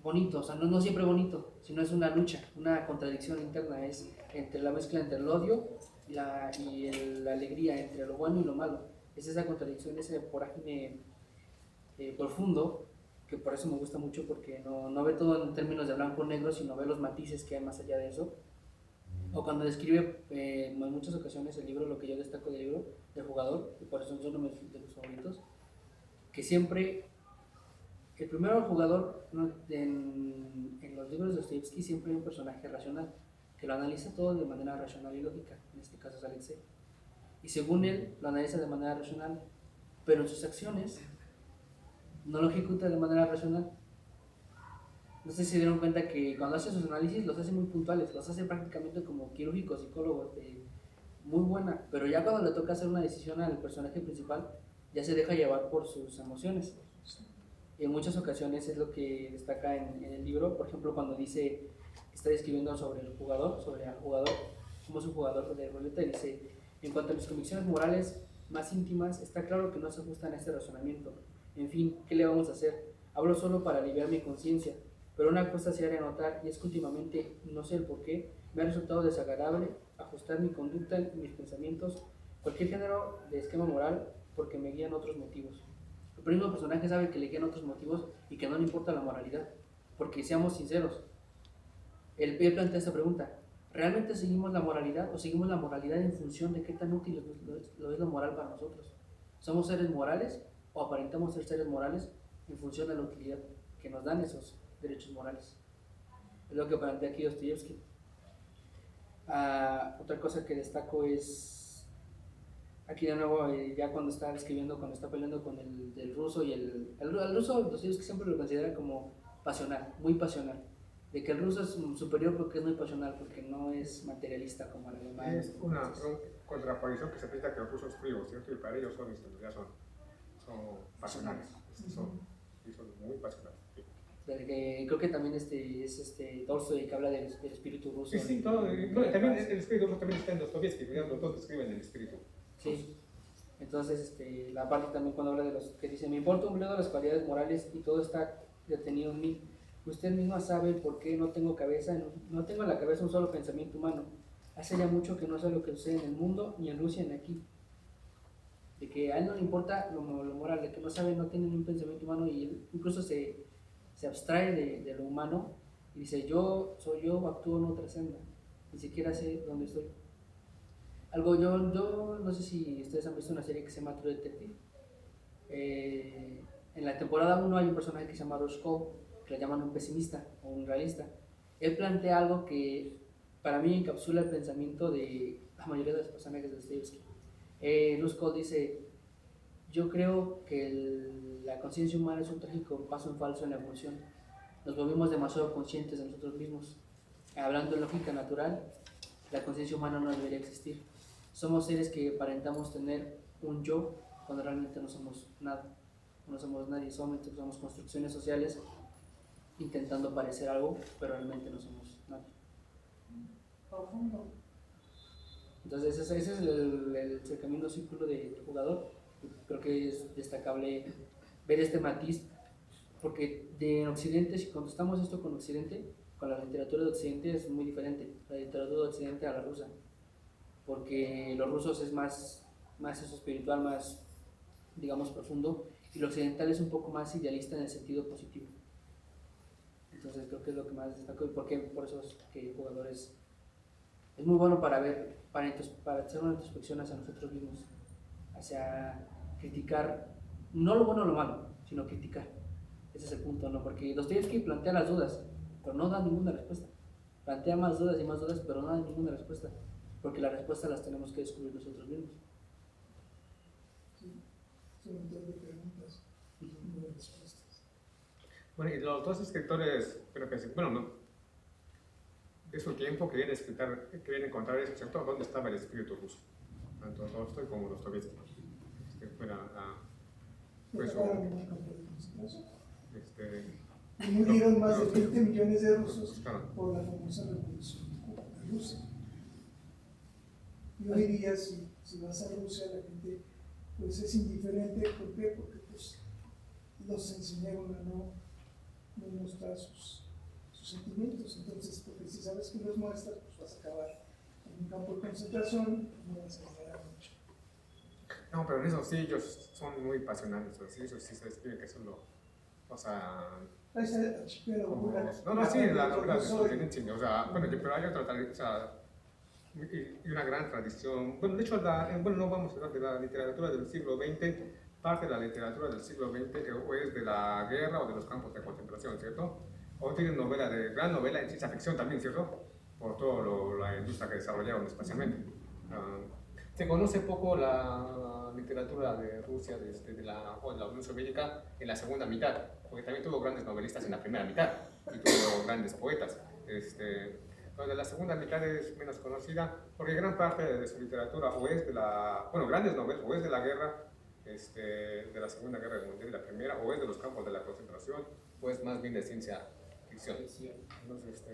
bonito, o sea, no siempre bonito, sino es una lucha, una contradicción interna, es entre la mezcla entre el odio y la alegría, entre lo bueno y lo malo. Es esa contradicción, ese vorágine profundo, que por eso me gusta mucho, porque no ve todo en términos de blanco o negro, sino ve los matices que hay más allá de eso. O cuando describe en muchas ocasiones el libro, lo que yo destaco del libro, del Jugador, y por eso es uno de mis favoritos, que siempre, el primero jugador, ¿no? en los libros de Dostoyevsky siempre hay un personaje racional, que lo analiza todo de manera racional y lógica, en este caso es Alexei, y según él lo analiza de manera racional, pero en sus acciones no lo ejecuta de manera racional. No sé si se dieron cuenta que cuando hace sus análisis los hace muy puntuales, los hace prácticamente como quirúrgico, psicólogo, muy buena, pero ya cuando le toca hacer una decisión al personaje principal, ya se deja llevar por sus emociones. Y en muchas ocasiones es lo que destaca en el libro, por ejemplo, cuando dice que está describiendo sobre el jugador, cómo es un jugador de ruleta, y dice, en cuanto a mis convicciones morales más íntimas, está claro que no se ajustan a este razonamiento. En fin, ¿qué le vamos a hacer? Hablo solo para aliviar mi conciencia, pero una cosa se ha de notar, y es que últimamente, no sé el por qué, me ha resultado desagradable ajustar mi conducta y mis pensamientos, cualquier género de esquema moral, porque me guían otros motivos. El mismo personaje sabe que le guían otros motivos y que no le importa la moralidad, porque seamos sinceros, él plantea esta pregunta: ¿realmente seguimos la moralidad o seguimos la moralidad en función de qué tan útil lo es la moral para nosotros? ¿Somos seres morales o aparentamos ser seres morales en función de la utilidad que nos dan esos derechos morales? Es lo que plantea aquí Dostoyevsky. Otra cosa que destaco es, aquí de nuevo, ya cuando está escribiendo, cuando está peleando con el ruso, y el ruso Dostoyevsky siempre lo considera como pasional, muy pasional. De que el ruso es superior porque es muy pasional, porque no es materialista como el alemán. Es una contraposición que se piensa que los rusos fríos, ¿cierto? Y para ellos son pasionales, son muy pasionales. Sí. Creo que también es Tolstoy que habla del espíritu ruso. Sí, también el espíritu ruso también está en Dostoyevsky, los dos describen el espíritu. Sí. Entonces, la parte también cuando habla de los que dice: me importa un bledo las cualidades morales y todo está detenido en mí. Usted misma sabe por qué no tengo en la cabeza un solo pensamiento humano. Hace ya mucho que no sé lo que sucede en el mundo, ni en Rusia ni aquí. De que a él no le importa lo moral, de que no sabe, no tiene ni un pensamiento humano, y él incluso se abstrae de lo humano y dice: yo soy yo, actúo, no trascendo, ni siquiera sé dónde estoy. Yo no sé si ustedes han visto una serie que se llama True Detective. En la temporada 1 hay un personaje que se llama Roscoe, que le llaman un pesimista o un realista. Él plantea algo que para mí encapsula el pensamiento de la mayoría de los personajes de Dostoyevsky. Roscoe dice: yo creo que la conciencia humana es un trágico paso en falso en la evolución. Nos volvimos demasiado conscientes de nosotros mismos. Hablando de lógica natural, la conciencia humana no debería existir. Somos seres que aparentamos tener un yo cuando realmente no somos nada. No somos nadie, solamente somos construcciones sociales intentando parecer algo, pero realmente no somos nadie. Profundo. Entonces ese es el camino círculo del jugador. Creo que es destacable ver este matiz, porque en Occidente, si contestamos esto con Occidente, con la literatura de Occidente es muy diferente, la literatura de Occidente a la rusa, porque los rusos es más eso espiritual, más, digamos, profundo, y lo occidental es un poco más idealista en el sentido positivo. Entonces creo que es lo que más destaco, y por eso es que el jugador es muy bueno para ver, para hacer una introspección hacia nosotros mismos, hacia criticar, no lo bueno o lo malo, sino criticar. Ese es el punto, ¿no? Porque Dostoyevsky plantea las dudas, pero no da ninguna respuesta. Plantea más dudas y más dudas, pero no da ninguna respuesta, porque las respuestas las tenemos que descubrir nosotros mismos. Sí, son un montón de preguntas y no de respuestas. Bueno, y los dos escritores, de su tiempo querían encontrar eso, ¿cierto? ¿Dónde estaba el espíritu ruso? Tanto Tolstoy como Dostoyevsky. Y murieron más de 20 millones de rusos claro, por la famosa revolución de Rusia. Yo diría, si vas a Rusia, la gente pues es indiferente. ¿Por qué? Porque pues, los enseñaron a no mostrar sus sentimientos. Entonces, porque si sabes que los muestras, pues vas a acabar en un campo de concentración, no vas a llegar mucho. No, pero en eso sí, ellos son muy pasionales, eso sí se describe que son o sea... Ese archipiélago. Sí, la novela de Solzhenitsyn, o sea, pero hay otra tradición, o sea, y una gran tradición. Bueno, de hecho, no vamos a hablar de la literatura del siglo XX, parte de la literatura del siglo XX o es de la guerra o de los campos de concentración, ¿cierto? O tiene gran novela en ciencia ficción también, ¿cierto? Por toda la industria que desarrollaron espacialmente. Se conoce poco la literatura de Rusia o de la Unión Soviética en la segunda mitad, porque también tuvo grandes novelistas en la primera mitad y tuvo grandes poetas. Pero de la segunda mitad es menos conocida porque gran parte de su literatura o es de grandes novelas o es de la guerra de la Segunda Guerra Mundial y la Primera, o es de los campos de la concentración, o es más bien de ciencia ficción. Entonces,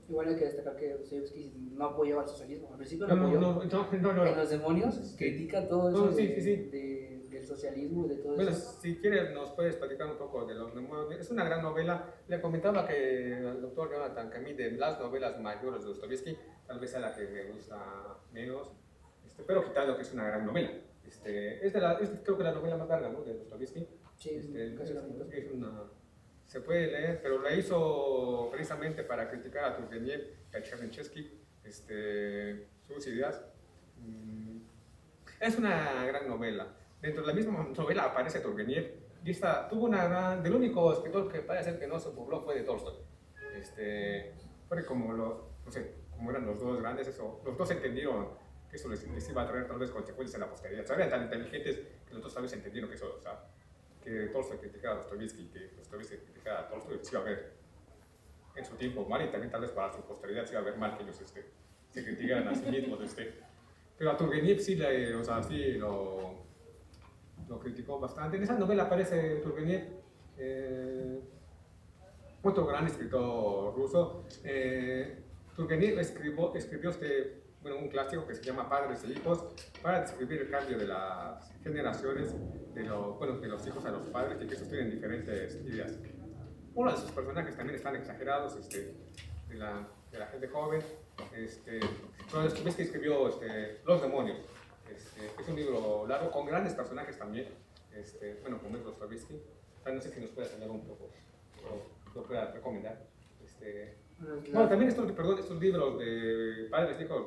Igual hay que destacar que Dostoyevsky no apoyaba al socialismo. Al principio no, lo apoyó. no. En Los demonios critica todo eso No, sí. del socialismo y de todo Bueno, eso. si quieres nos puedes platicar un poco de Los demonios. Es una gran novela. Le comentaba que el doctor Jonathan, que a mí de las novelas mayores de Dostoyevsky, tal vez sea la que me gusta menos, pero quitando que es una gran novela. Creo que la novela más larga, ¿no?, de Dostoyevsky. Sí, casi lo mismo. Se puede leer, pero la hizo precisamente para criticar a Turgenev y a Chernyshevsky, sus ideas. Es una gran novela. Dentro de la misma novela aparece Turgenev y tuvo del único escritor que parece ser que no se pobló fue de Tolstoy. Fue como no sé, como eran los dos grandes, los dos entendieron que eso les iba a traer tal vez consecuencias en la posteridad. O sea, eran tan inteligentes que los dos tal vez entendieron que eso, o sea, que Tolstoy criticara a Dostoyevsky y que Dostoyevsky criticara a Tolstoy, se iba a ver en su tiempo mal, y también tal vez para su posteridad se iba a ver mal que ellos se criticaran a sí mismos. Pero a Turgenev sí, lo criticó bastante. En esa novela aparece Turgenev, otro gran escritor ruso. Turgenev escribió un clásico que se llama Padres e Hijos, para describir el cambio de las generaciones de los hijos a los padres, y que estos tienen diferentes ideas. Uno de sus personajes también están exagerados, de la gente joven. Dostoyevsky escribió Los demonios. Es un libro largo con grandes personajes también, como es Dostoyevsky. No sé si nos puede hablar un poco, o lo pueda recomendar. También estos libros de Padres e Hijos,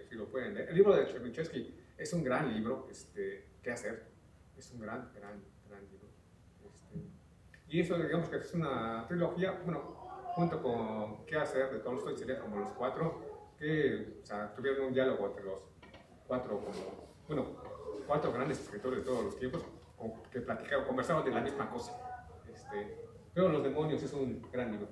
si lo pueden leer. El libro de Chernyshevsky es un gran libro, ¿qué hacer? Es un gran libro. Y eso, digamos que es una trilogía, junto con ¿Qué hacer? De Tolstoy, serían como los cuatro, que tuvieron un diálogo entre los cuatro grandes escritores de todos los tiempos, que conversaban de la misma cosa. Pero Los demonios es un gran libro.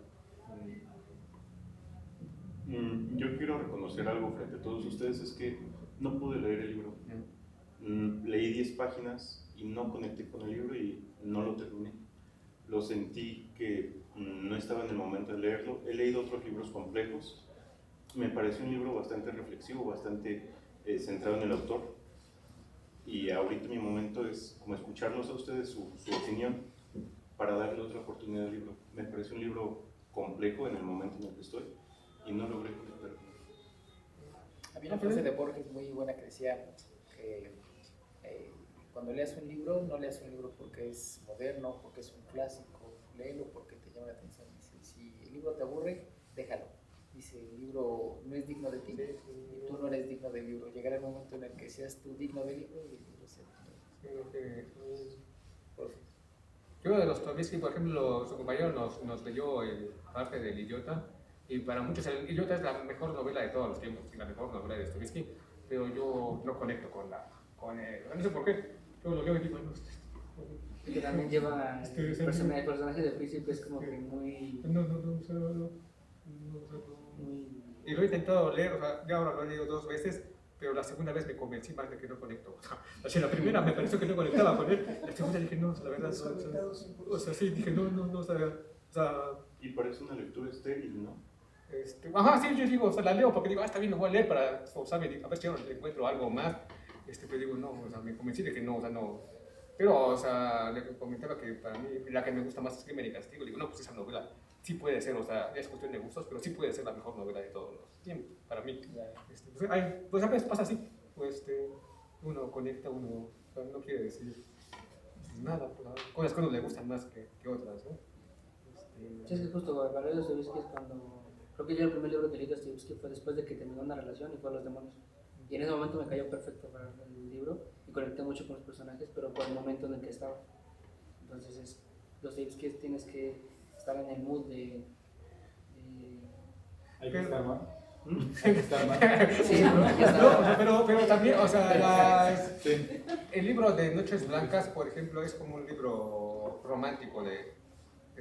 Yo quiero reconocer algo frente a todos ustedes, es que no pude leer el libro. Leí 10 páginas y no conecté con el libro y no lo terminé. Lo sentí que no estaba en el momento de leerlo. He leído otros libros complejos. Me pareció un libro bastante reflexivo, bastante centrado en el autor. Y ahorita mi momento es como escucharlos a ustedes, su opinión, para darle otra oportunidad al libro. Me pareció un libro complejo en el momento en el que estoy y no logré conectar. Había una frase de Borges muy buena que decía que cuando leas un libro, no leas un libro porque es moderno, porque es un clásico, léelo porque te llama la atención. Dice, si el libro te aburre, déjalo. Dice, el libro no es digno de ti y tú no eres digno del libro. Llegará el momento en el que seas tú digno del libro y el libro sea digno de ti. Yo de Dostoyevsky, por ejemplo, su compañero nos leyó parte del Idiota, y para muchos el Idiota es la mejor novela de todos los tiempos, y la mejor novela de Dostoyevsky, pero yo no conecto con él. No sé por qué, yo lo leo y digo, Que también lleva el personaje de príncipe, es como que muy... Y lo he intentado leer, ya ahora lo he leído 2 veces, pero la segunda vez me convencí más de que no conecto. O sea, la primera me pareció que no conectaba con él, la segunda dije, no, la verdad, sí, dije, no, o sea... Y parece una lectura estéril, ¿no? Sí, yo digo, la leo porque digo, está bien, lo voy a leer para forzarme, a ver si ahora encuentro algo más, pero digo, no, me convencí de que no, pero, le comentaba que para mí, la que me gusta más es Crimen y Castigo, digo, no, pues esa novela sí puede ser, ya es cuestión de gustos, pero sí puede ser la mejor novela de todos los tiempos, para mí. Pues a veces pasa así, uno conecta, uno no quiere decir nada, cosas que a uno le gustan más que otras, ¿no? Sí, es que justo para Dostoyevsky es cuando... Creo que yo el primer libro que leí de Dostoyevsky fue después de que terminó una relación y fue Los demonios. Y en ese momento me cayó perfecto para el libro y conecté mucho con los personajes, pero por el momento en el que estaba. Entonces, Dostoyevsky tienes que estar en el mood de... Hay que estar mal. Hay que estar mal. Sí, hay que estar mal. Pero también, el libro de Noches Blancas, por ejemplo, es como un libro romántico de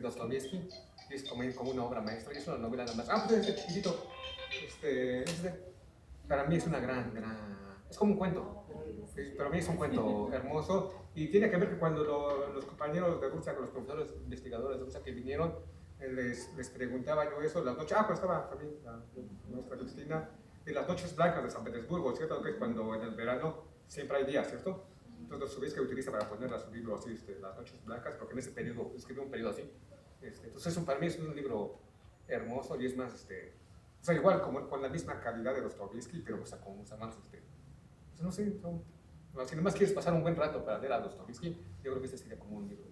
Dostoyevsky, y es como una obra maestra, y es una novela nada más. Pues chiquitito, para mí es una gran es como un cuento, pero a mí es un cuento hermoso y tiene que ver que cuando los compañeros de Rusia, los profesores investigadores de Rusia que vinieron, les preguntaba yo eso, las noches, pues estaba también nuestra Cristina, de las noches blancas de San Petersburgo, ¿cierto? Que es cuando en el verano siempre hay días, ¿cierto? Entonces los subís que utiliza para poner a su libro así, las noches blancas, porque en ese periodo, escribió un periodo así. Entonces para mí es un libro hermoso y es más, o sea, igual como con la misma calidad de Dostoyevsky, pero o sea, con más, no sé, si nomás quieres pasar un buen rato para leer a Dostoyevsky, yo creo que este sería como un libro,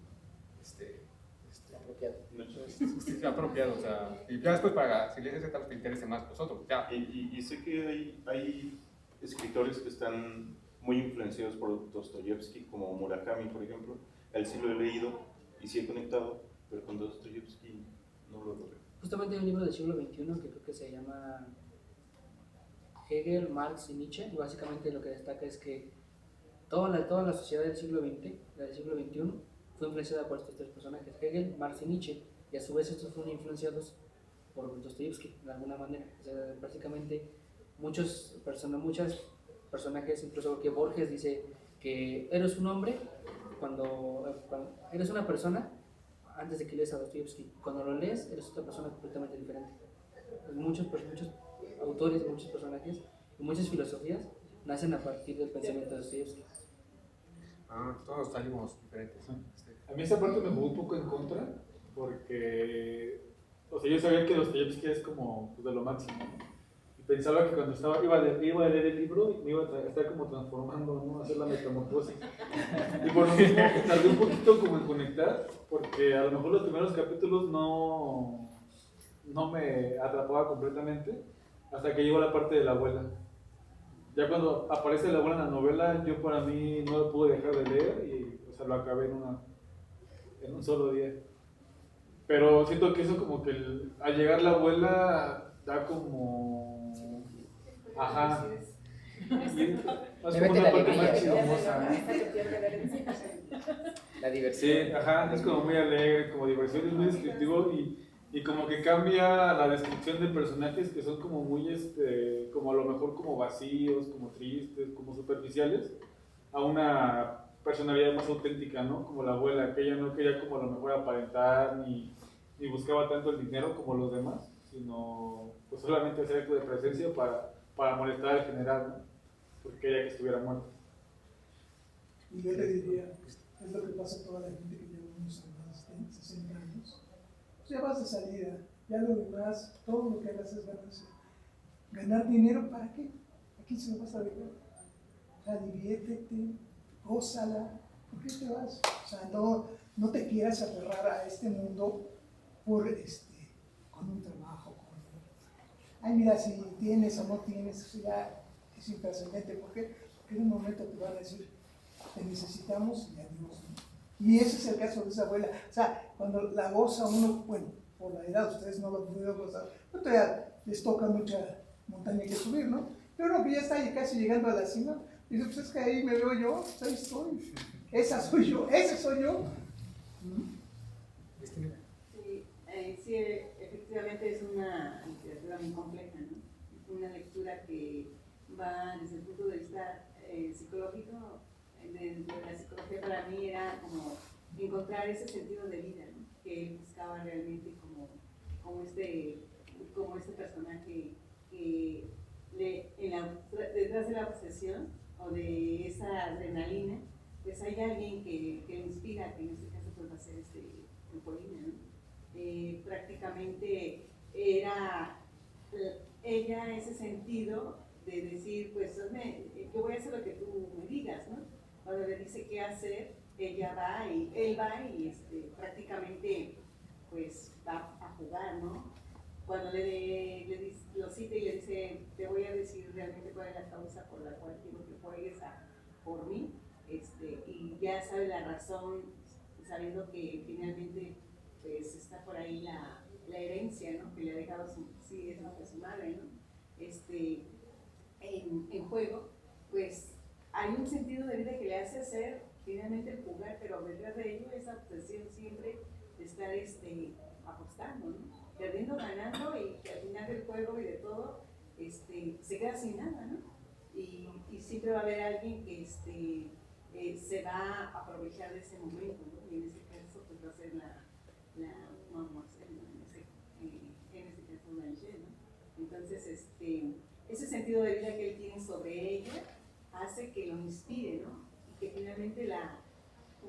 apropiado, o sea, y ya después para, si lees ese tal vez te interese más vosotros, ya. Y sé que hay escritores que están muy influenciados por Dostoyevsky, como Murakami, por ejemplo. Él sí lo he leído y sí he conectado, pero con Dostoyevsky no lo logré. Justamente hay un libro del siglo XXI que creo que se llama Hegel, Marx y Nietzsche, y básicamente lo que destaca es que toda la sociedad del siglo XX, la del siglo XXI, fue influenciada por estos tres personajes, Hegel, Marx y Nietzsche, y a su vez estos fueron influenciados por Dostoyevsky, de alguna manera. O sea, básicamente muchos personajes, incluso que Borges dice que eres un hombre cuando eres una persona antes de que lees a Dostoyevsky. Cuando lo lees, eres otra persona completamente diferente. Muchos autores, muchos personajes y muchas filosofías nacen a partir del pensamiento de Dostoyevsky. Todos salimos diferentes. A mí esa parte me jugó un poco en contra, porque, o sea, yo sabía que Dostoyevsky es como pues, de lo máximo. Y pensaba que cuando iba a leer el libro, me iba a estar como transformando, ¿no? Hacer la metamorfosis. Y por lo mismo, tardé un poquito como en conectar, porque a lo mejor los primeros capítulos no me atrapaba completamente, hasta que llegó la parte de la abuela. Ya cuando aparece la abuela en la novela, yo para mí no lo pude dejar de leer y, o sea, lo acabé en un solo día. Pero siento que eso como que al llegar la abuela da como... Ajá. Y es como una parte más chismosa. La diversión. Sí, ajá, es como muy alegre, como diversión, es muy descriptivo y como que cambia la descripción de personajes que son como muy, como a lo mejor como vacíos, como tristes, como superficiales, a una personalidad más auténtica, ¿no? Como la abuela, que ella no quería como a lo mejor aparentar ni buscaba tanto el dinero como los demás, sino pues solamente hacer acto de presencia para molestar al general, ¿no? Porque quería que estuviera muerto. Y yo te diría, es lo que pasa a toda la gente que lleva unos más de 60 años. Ya vas de salida, ya lo demás, todo lo que hagas es ganancia. ¿Ganar dinero para qué? ¿A quién se lo vas a dejar? O sea, diviértete, gózala. ¿Por qué te vas? O sea, no te quieras aferrar a este mundo con un trabajo. Ay, mira, si tienes o no tienes, eso ya es intrascendente. ¿Por qué? Porque en un momento te van a decir, te necesitamos y adiós. Y ese es el caso de esa abuela. O sea, cuando la goza uno, bueno, por la edad, ustedes no lo han podido gozar, pero todavía les toca mucha montaña que subir, ¿no? Pero uno que ya está ahí casi llegando a la cima, dice, pues es que ahí me veo yo, pues ahí estoy. Esa soy yo, ese soy yo. Sí, efectivamente es una literatura muy compleja, ¿no? Una lectura que va desde el punto de vista psicológico. De la psicología para mí era como encontrar ese sentido de vida, ¿no? Que él buscaba realmente como este personaje que detrás de la obsesión o de esa adrenalina, pues hay alguien que le inspira, que en este caso pues va a ser Polina, ¿no? Prácticamente era ella ese sentido de decir, pues yo voy a hacer lo que tú me digas, ¿no? Cuando le dice qué hacer, él va y prácticamente pues va a jugar, ¿no? Cuando lo cita y le dice, te voy a decir realmente cuál es la causa por la cual quiero que juegues por mí, y ya sabe la razón, sabiendo que finalmente pues está por ahí la herencia, ¿no? Que le ha dejado su madre, ¿no? En juego, pues hay un sentido de vida que le hace hacer finalmente el jugar, pero detrás de ello esa obsesión siempre de estar apostando, ¿no? Perdiendo, ganando, y que al final del juego y de todo se queda sin nada, ¿no? y siempre va a haber alguien que se va a aprovechar de ese momento, ¿no? Y en ese caso pues va a ser en este caso Blanche, ¿no? Entonces ese sentido de vida que él tiene sobre ella hace que lo inspire, ¿no? Y que finalmente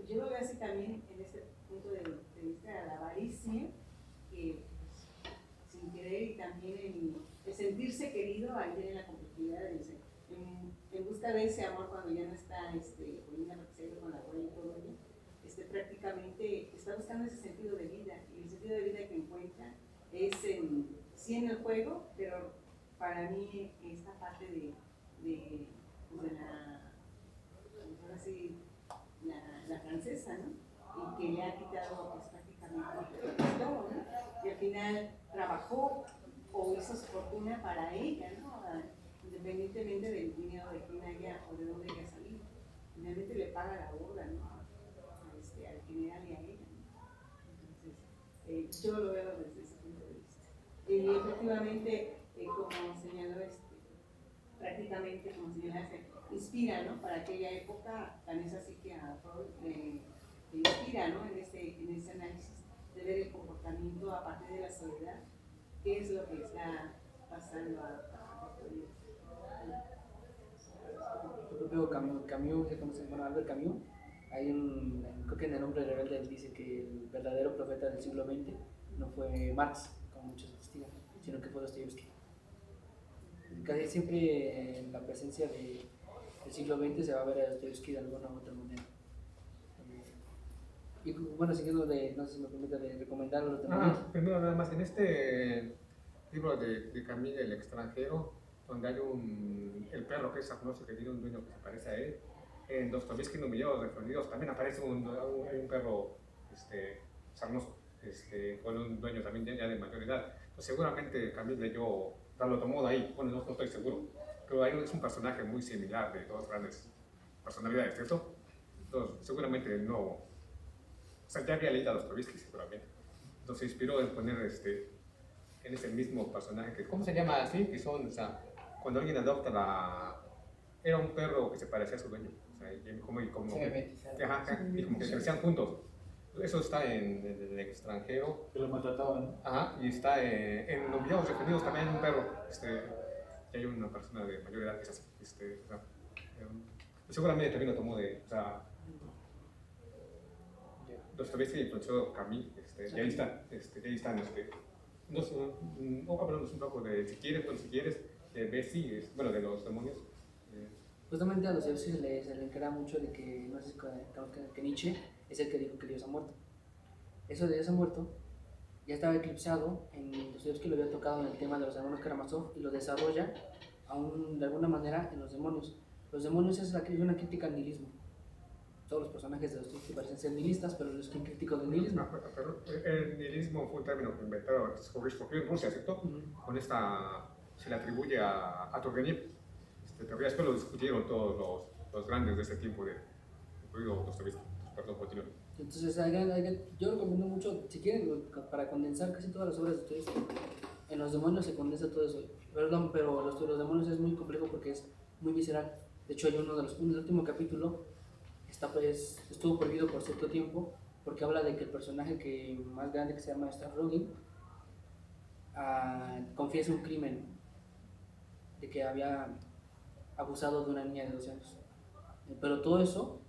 yo lo veo así también en este punto de vista de la avaricia, que pues, sin querer y también el sentirse querido, ahí viene la complejidad en busca de ese amor cuando ya no está Olinda Marcelo con la abuela y todo ello, prácticamente está buscando ese sentido de vida, y el sentido de vida que encuentra es sí en el juego, pero para mí esta parte de la francesa, ¿no? Y que le ha quitado pues, prácticamente todo, ¿no? Y al final trabajó o hizo su fortuna para ella, ¿no? Independientemente del dinero de quién haya o de dónde haya salido. Finalmente le paga la boda, ¿no? Al general y a ella, ¿no? Entonces, yo lo veo desde ese punto de vista. Y efectivamente, como señaló prácticamente, como señalaste, inspira, ¿no? Para aquella época, tan es así que a Freud le inspira, ¿no? En ese análisis de ver el comportamiento a partir de la soledad, qué es lo que está pasando a Freud. El propio Camus, bueno, Albert Camus, creo que en El hombre rebelde él dice que el verdadero profeta del siglo XX no fue Marx, como muchos investigan, sino que fue Dostoyevsky. Casi siempre en la presencia del siglo XX se va a ver a Dostoyevsky de alguna u otra manera. Y bueno, siguiendo no sé si me permite recomendar los demás. Primero nada más, en este libro de Camille, El extranjero, donde hay el perro que es Sarnoso, que tiene un dueño que se parece a él, en Dostoyevsky en Humillados Reprendidos también aparece un perro sarnoso, con un dueño también ya de mayor edad. Pues seguramente Camille lo tomó de ahí, bueno, no estoy seguro, pero ahí es un personaje muy similar de dos grandes personalidades, ¿cierto? Entonces, seguramente no, o sea, ya había leído a Dostoyevsky seguramente, entonces se inspiró en poner en ese mismo personaje, que, ¿cómo se llama así? Que son, o sea, cuando alguien adopta era un perro que se parecía a su dueño, o sea, y como y como que crecían juntos. Eso está en El extranjero. Que lo maltrataban. Ajá, y está en Los Villados Referidos también hay un perro, y hay una persona de mayor edad que es así, seguramente también lo tomó de, o sea, Dostoyevsky influenció Camus, y ahí están, hablamos un poco de, si quieres, de Bessie, bueno, de los demonios. Justamente a Dostoyevsky se le encara mucho de que, no sé si que Nietzsche es el que dijo que Dios ha muerto. Eso de Dios ha muerto ya estaba eclipsado, Dostoyevsky lo había tocado en el tema de los demonios Karamazov y lo desarrolla aún de alguna manera en los demonios. Los demonios es una crítica al nihilismo. Todos los personajes de Dostoyevsky parecen ser nihilistas, pero yo soy crítico del nihilismo. El nihilismo fue un término que inventaron, surgió en Rusia, ¿cierto? Con se le atribuye a Turgenev. Después lo discutieron todos los grandes de ese tiempo, incluido Dostoyevsky. Perdón, continúo. Entonces, yo recomiendo mucho, si quieren, para condensar casi todas las obras de Dostoyevsky, en Los demonios se condensa todo eso. Perdón, pero los demonios es muy complejo porque es muy visceral. De hecho, hay el último capítulo estuvo prohibido por cierto tiempo porque habla de que el personaje más grande, que se llama Stavrogin, confiesa un crimen de que había abusado de una niña de 12 años. Pero todo eso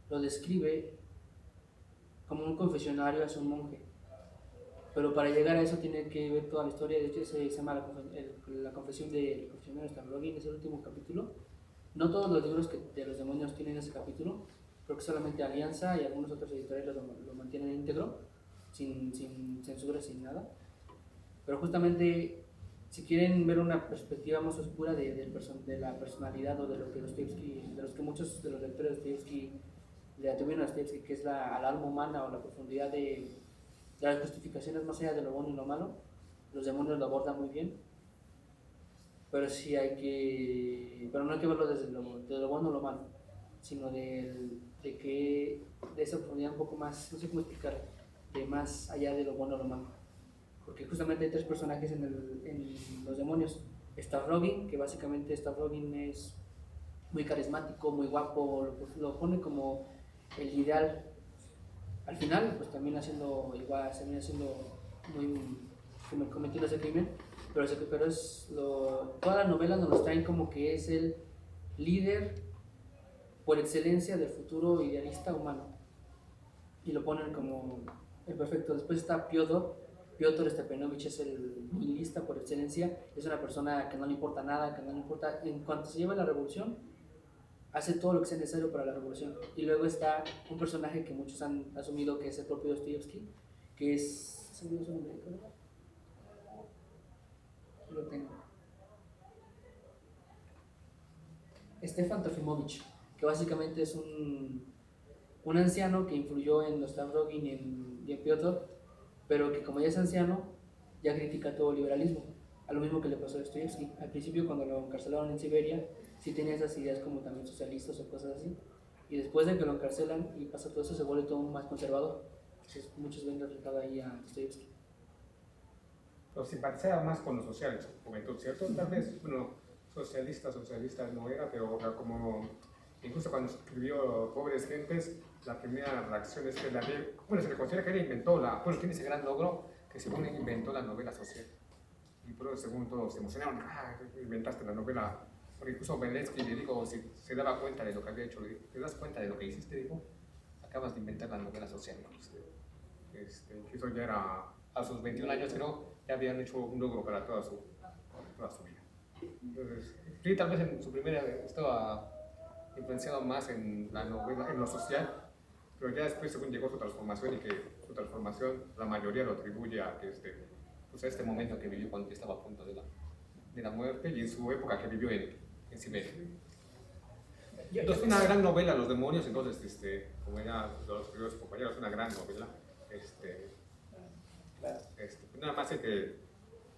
lo describe como un confesionario hacia un monje. Pero para llegar a eso tiene que ver toda la historia. De hecho, se llama la confesión del confesionario Stavrogin, es el último capítulo. No todos los libros de los demonios tienen ese capítulo, creo que solamente Alianza y algunos otros editoriales lo mantienen íntegro, sin censura, sin nada. Pero justamente, si quieren ver una perspectiva más oscura de la personalidad o de lo que Dostoyevsky, de los que muchos de los lectores de Dostoyevsky le atribuyen a Dostoyevsky, que es al alma humana o la profundidad de las justificaciones más allá de lo bueno y lo malo, los demonios lo abordan muy bien. Pero sí pero no hay que verlo desde lo bueno o lo malo, sino de esa profundidad un poco más, no sé cómo explicar, de más allá de lo bueno o lo malo. Porque justamente hay tres personajes en los demonios. Stavrogin, que básicamente Stavrogin es muy carismático, muy guapo, lo pone como el ideal. Al final, pues termina siendo igual, termina siendo muy cometiendo ese crimen, pero toda la novela nos lo traen como que es el líder por excelencia del futuro idealista humano, y lo ponen como el perfecto. Después está Piotr Stepanovich, es el nihilista por excelencia, es una persona que no le importa nada, que no le importa, en cuanto se lleva la revolución, hace todo lo que sea necesario para la revolución. Y luego está un personaje que muchos han asumido que es el propio Dostoyevsky, que es... ¿se me olvidó su nombre? Lo tengo. Stefan Trofimovich, que básicamente es un anciano que influyó en Dostoyevsky y en Piotr, pero que como ya es anciano, ya critica todo el liberalismo, a lo mismo que le pasó a Dostoyevsky. Al principio, cuando lo encarcelaron en Siberia, sí tenía esas ideas como también socialistas o cosas así, y después de que lo encarcelan y pasa todo eso, se vuelve todo más conservador. Entonces muchos ven reflejado ahí a Dostoyevsky. Pero simpatizaba más con los sociales, juventud, ¿cierto? Tal vez, bueno, socialista no era, pero como incluso cuando escribió Pobres Gentes, la primera reacción es que se le considera que él inventó tiene ese gran logro que según él inventó la novela social. Y por eso según todos se emocionaron, inventaste la novela. Porque incluso Beletsky le dijo, si se daba cuenta de lo que había hecho, le dijo, ¿te das cuenta de lo que hiciste? Dijo, acabas de inventar la novela social. Eso ya era, a sus 21 años creo, ya habían hecho un logro para toda su vida. Entonces, sí, tal vez en su primera estaba influenciado más en la novela, en lo social, pero ya después según llegó su transformación, y que su transformación la mayoría lo atribuye a que a este momento que vivió cuando estaba a punto de la muerte, y en su época que vivió en Siberia. Entonces, una gran novela, Los demonios. Entonces, como ya los primeros compañeros, una gran novela. Nada más hay que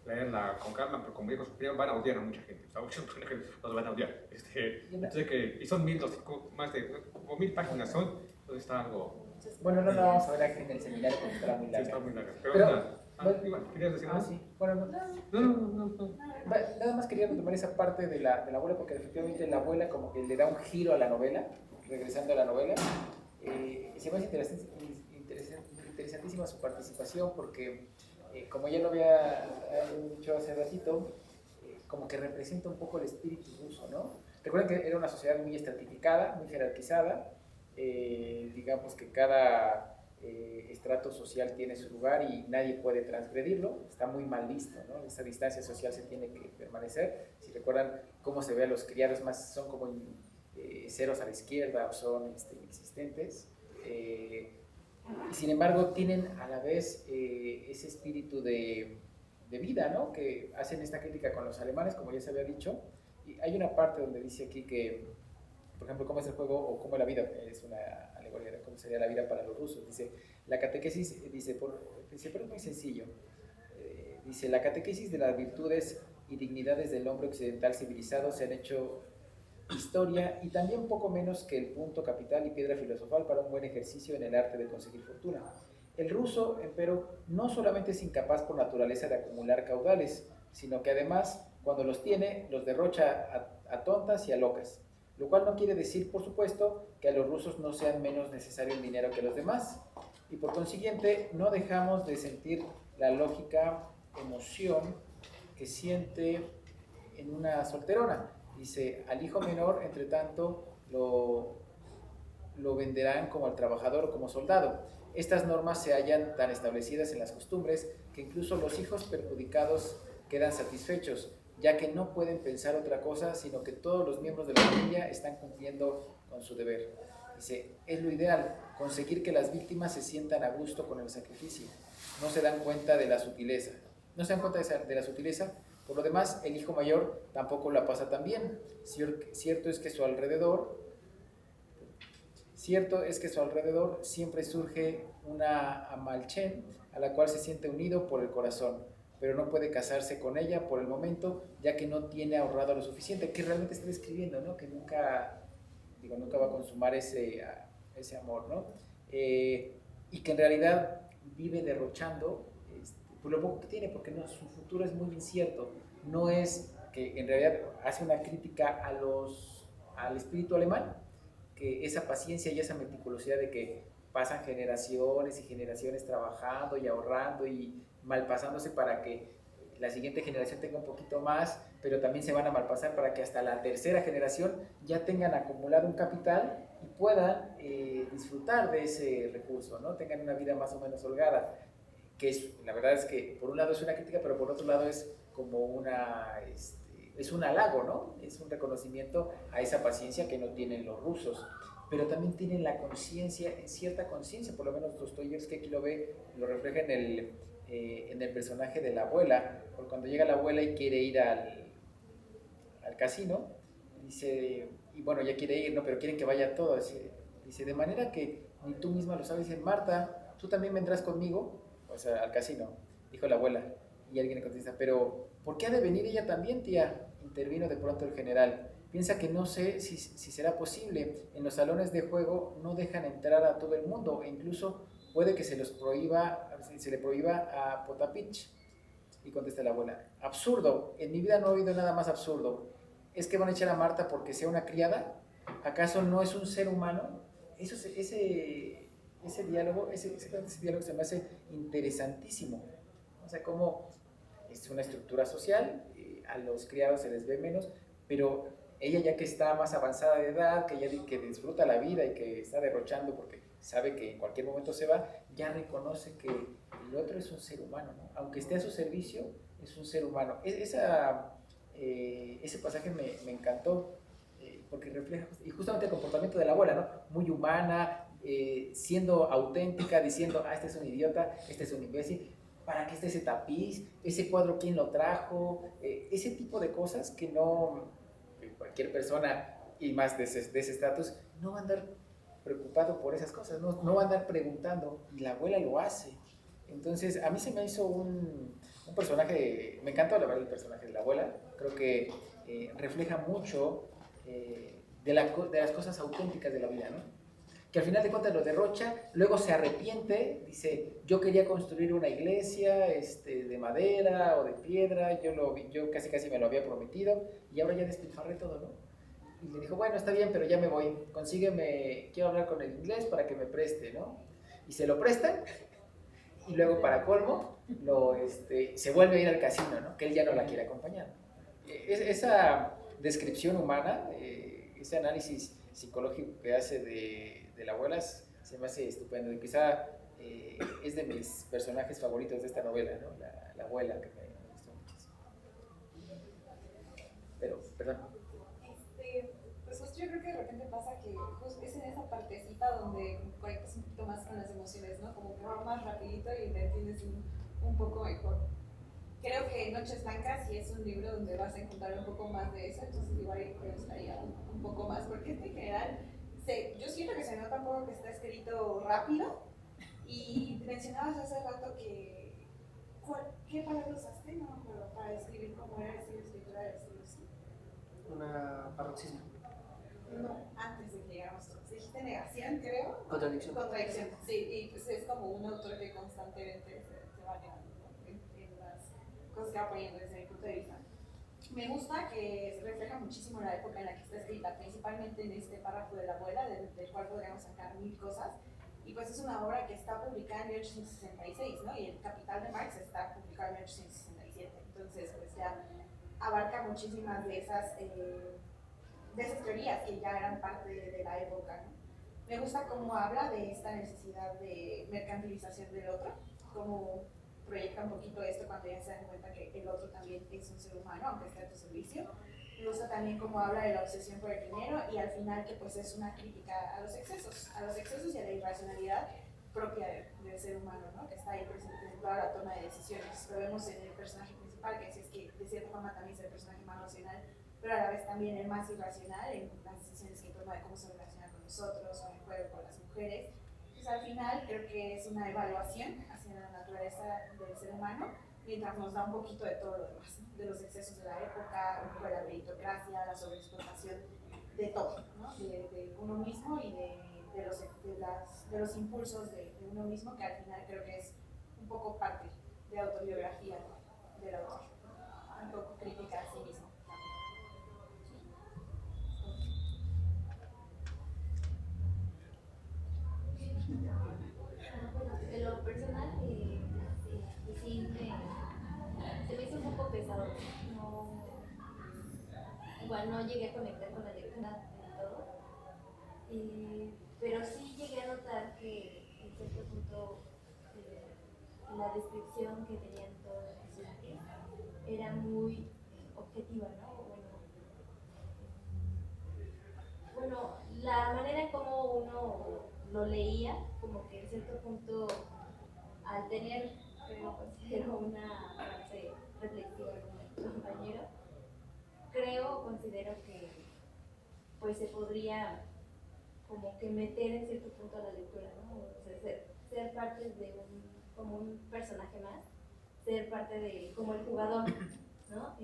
leerla con calma, pero como dijo su primo, van a odiar a mucha gente. O sea, muchos los van a odiar. Y son más de 1000 páginas son, entonces está algo... Bueno, no vamos a ver en el seminario porque estará muy larga. Sí, está muy larga. Pero igual, ¿querías decir algo? sí. Bueno, No. nada más quería retomar esa parte de la abuela, porque efectivamente la abuela como que le da un giro a la novela, regresando a la novela. Se me hace interesantísima su participación, porque como ya lo había dicho hace ratito, como que representa un poco el espíritu ruso, ¿no? Recuerden que era una sociedad muy estratificada, muy jerarquizada, digamos que cada estrato social tiene su lugar y nadie puede transgredirlo, está muy mal visto, ¿no? Esa distancia social se tiene que permanecer. Si recuerdan cómo se ve a los criados, más son como ceros a la izquierda o son inexistentes, y sin embargo tienen a la vez ese espíritu de vida, ¿no? Que hacen esta crítica con los alemanes, como ya se había dicho, y hay una parte donde dice aquí que, por ejemplo, cómo es el juego o cómo la vida, es una alegoría de cómo sería la vida para los rusos. Dice, la catequesis, pero es muy sencillo, dice, la catequesis de las virtudes y dignidades del hombre occidental civilizado se han hecho historia y también poco menos que el punto capital y piedra filosofal para un buen ejercicio en el arte de conseguir fortuna. El ruso, empero, no solamente es incapaz por naturaleza de acumular caudales, sino que además, cuando los tiene, los derrocha a tontas y a locas. Lo cual no quiere decir, por supuesto, que a los rusos no sean menos necesario el dinero que a los demás. Y por consiguiente, no dejamos de sentir la lógica emoción que siente en una solterona. Dice, al hijo menor, entre tanto, lo venderán como al trabajador o como soldado. Estas normas se hallan tan establecidas en las costumbres que incluso los hijos perjudicados quedan satisfechos, ya que no pueden pensar otra cosa, sino que todos los miembros de la familia están cumpliendo con su deber. Dice, es lo ideal, conseguir que las víctimas se sientan a gusto con el sacrificio. No se dan cuenta de la sutileza. Por lo demás, el hijo mayor tampoco la pasa tan bien. Cierto es que a su alrededor siempre surge una Amalchen a la cual se siente unido por el corazón, pero no puede casarse con ella por el momento, ya que no tiene ahorrado lo suficiente, que realmente está describiendo, ¿no? Que nunca va a consumar ese amor, ¿no? Y que en realidad vive derrochando por lo poco que tiene, porque su futuro es muy incierto. No es que en realidad hace una crítica a los al espíritu alemán, que esa paciencia y esa meticulosidad de que pasan generaciones y generaciones trabajando y ahorrando y malpasándose para que la siguiente generación tenga un poquito más, pero también se van a malpasar para que hasta la tercera generación ya tengan acumulado un capital y puedan disfrutar de ese recurso, ¿no? Tengan una vida más o menos holgada, que es, la verdad es que por un lado es una crítica, pero por otro lado es como es un halago, ¿no? Es un reconocimiento a esa paciencia que no tienen los rusos, pero también tienen la conciencia, cierta conciencia, por lo menos Dostoyevski aquí lo refleja en el personaje de la abuela, porque cuando llega la abuela y quiere ir al casino, dice, y bueno, ya quiere ir, ¿no? Pero quieren que vaya todo, dice, de manera que ni tú misma lo sabes, dice, Marta, ¿tú también vendrás conmigo? O sea, al casino, dijo la abuela, y alguien le contesta, pero ¿por qué ha de venir ella también, tía? Intervino de pronto el general. Piensa que no sé si será posible. En los salones de juego no dejan entrar a todo el mundo e incluso puede que se le prohíba a Potapich. Y contesta la abuela, absurdo, en mi vida no he oído nada más absurdo. ¿Es que van a echar a Marta porque sea una criada? ¿Acaso no es un ser humano? Ese diálogo se me hace interesantísimo. O sea, cómo es una estructura social, a los criados se les ve menos, pero ella ya que está más avanzada de edad, que disfruta la vida y que está derrochando porque sabe que en cualquier momento se va, ya reconoce que el otro es un ser humano, ¿no? Aunque esté a su servicio, es un ser humano. Ese pasaje me encantó, porque refleja y justamente el comportamiento de la abuela, ¿no? Muy humana, siendo auténtica, diciendo, este es un idiota, este es un imbécil, ¿para qué está ese tapiz? ¿Ese cuadro quién lo trajo? Ese tipo de cosas que cualquier persona, y más de ese estatus, no va a andar preocupado por esas cosas, no va a andar preguntando, y la abuela lo hace. Entonces, a mí se me hizo un personaje, me encantó la verdad el personaje de la abuela, creo que refleja mucho de las cosas auténticas de la vida, ¿no? Que al final de cuentas lo derrocha, luego se arrepiente, dice, yo quería construir una iglesia de madera o de piedra, yo casi me lo había prometido, y ahora ya despilfarré todo, ¿no? Y le dijo, bueno, está bien, pero ya me voy, quiero hablar con el inglés para que me preste, ¿no? Y se lo prestan, y luego para colmo, se vuelve a ir al casino, ¿no? Que él ya no la quiere acompañar. Esa descripción humana, ese análisis psicológico que hace de la abuela se me hace estupendo y quizá es de mis personajes favoritos de esta novela, ¿no? La abuela, que me gustó muchísimo. Pero, perdón. Pues justo yo creo que de repente pasa que justo es en esa partecita donde conectas un poquito más con las emociones, ¿no? Como que va más rapidito y le entiendes un poco mejor. Creo que Noches Blancas sí es un libro donde vas a encontrar un poco más de eso, entonces igual me gustaría un poco más, porque en general yo siento que se nota un poco que está escrito rápido, y mencionabas hace rato que ¿qué palabra usaste? No me acuerdo, para describir cómo era el estilo de escritura del estilo así. Una paroxismo. No, antes de que llegáramos todos. Dijiste negación, creo. Contradicción. Contradicción, sí, y pues es como un autor que constantemente se va negando, ¿no? en las cosas que va poniendo desde mi punto de vista. Me gusta que refleja muchísimo la época en la que está escrita, principalmente en este párrafo de la abuela, del cual podríamos sacar mil cosas. Y pues es una obra que está publicada en 1866, ¿no? Y el Capital de Marx está publicado en 1867. Entonces, pues ya abarca muchísimas de esas teorías que ya eran parte de la época, ¿no? Me gusta cómo habla de esta necesidad de mercantilización del otro, cómo proyecta un poquito esto cuando ya se dan cuenta que el otro también es un ser humano, aunque esté a tu servicio. Me gusta también cómo habla de la obsesión por el dinero y al final que pues es una crítica a los excesos y a la irracionalidad propia del ser humano, ¿no? Que está ahí presente en toda la toma de decisiones. Lo vemos en el personaje principal, que es que de cierta forma también es el personaje más racional, pero a la vez también el más irracional en las decisiones que toma de cómo se relaciona con nosotros o en el juego con las mujeres. Entonces al final creo que es una evaluación hacia la naturaleza del ser humano, mientras nos da un poquito de todo lo demás, ¿no? De los excesos de la época, un poco de la meritocracia, la sobreexplotación, de todo, ¿no? De uno mismo y de los impulsos de uno mismo, que al final creo que es un poco parte de autobiografía, ¿no? Del autor, un poco crítica a sí mismo. pesados. No, igual no llegué a conectar con la lectura del todo. Pero sí llegué a notar que en cierto punto la descripción que tenían todos los personajes era muy objetiva, ¿no? Bueno, la manera en cómo uno lo leía, como que en cierto punto, al tener, considero una frase reflexiva como el compañero, considero que pues se podría como que meter en cierto punto a la lectura, ¿no? O sea, ser parte de como un personaje más, ser parte de, como el jugador, ¿no?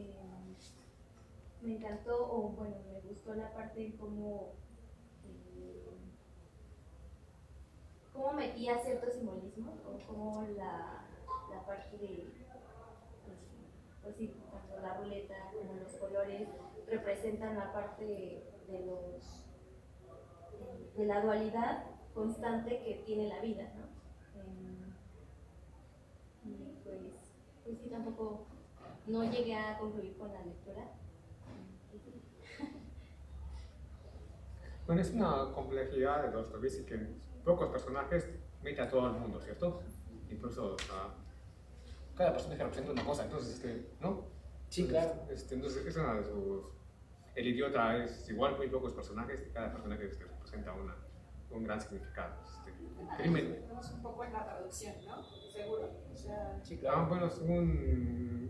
Me encantó, o bueno, me gustó la parte en cómo metía ciertos simbolismos, o cómo la parte de, pues sí, tanto la ruleta como los colores representan la parte de la dualidad constante que tiene la vida, ¿no? Y pues sí, tampoco no llegué a concluir con la lectura. Bueno, es una complejidad de Dostoyevsky que en pocos personajes mete a todo el mundo, ¿cierto? Incluso cada personaje representa una cosa, entonces, ¿no? Sí, claro. Entonces, es una de sus... El idiota es igual, muy pocos personajes, y cada personaje representa un gran significado. Crimen. Tenemos un poco en la traducción, ¿no? Seguro. O sea, Sí, claro. Bueno,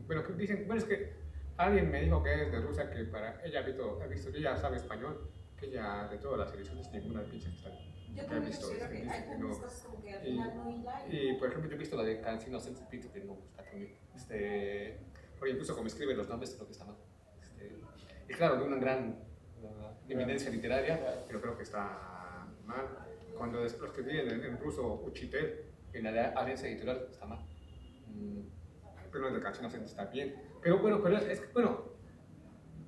bueno, que dicen, bueno, es que alguien me dijo que es de Rusia, que para ella ha visto, ella sabe español, que ella de todas las ediciones ninguna pinche que está. yo también considero que hay algunas cosas como que al final no hila. Y por ejemplo, yo he visto la de Canciones en Espíritu, que no gusta también. Porque incluso como escribe los nombres, creo que está mal. Y claro, de una gran eminencia literaria, pero creo que está mal. Cuando después que viene en ruso Uchitel, en la Alianza Editorial, está mal. Pero en la canción está bien. Pero bueno, es que, bueno,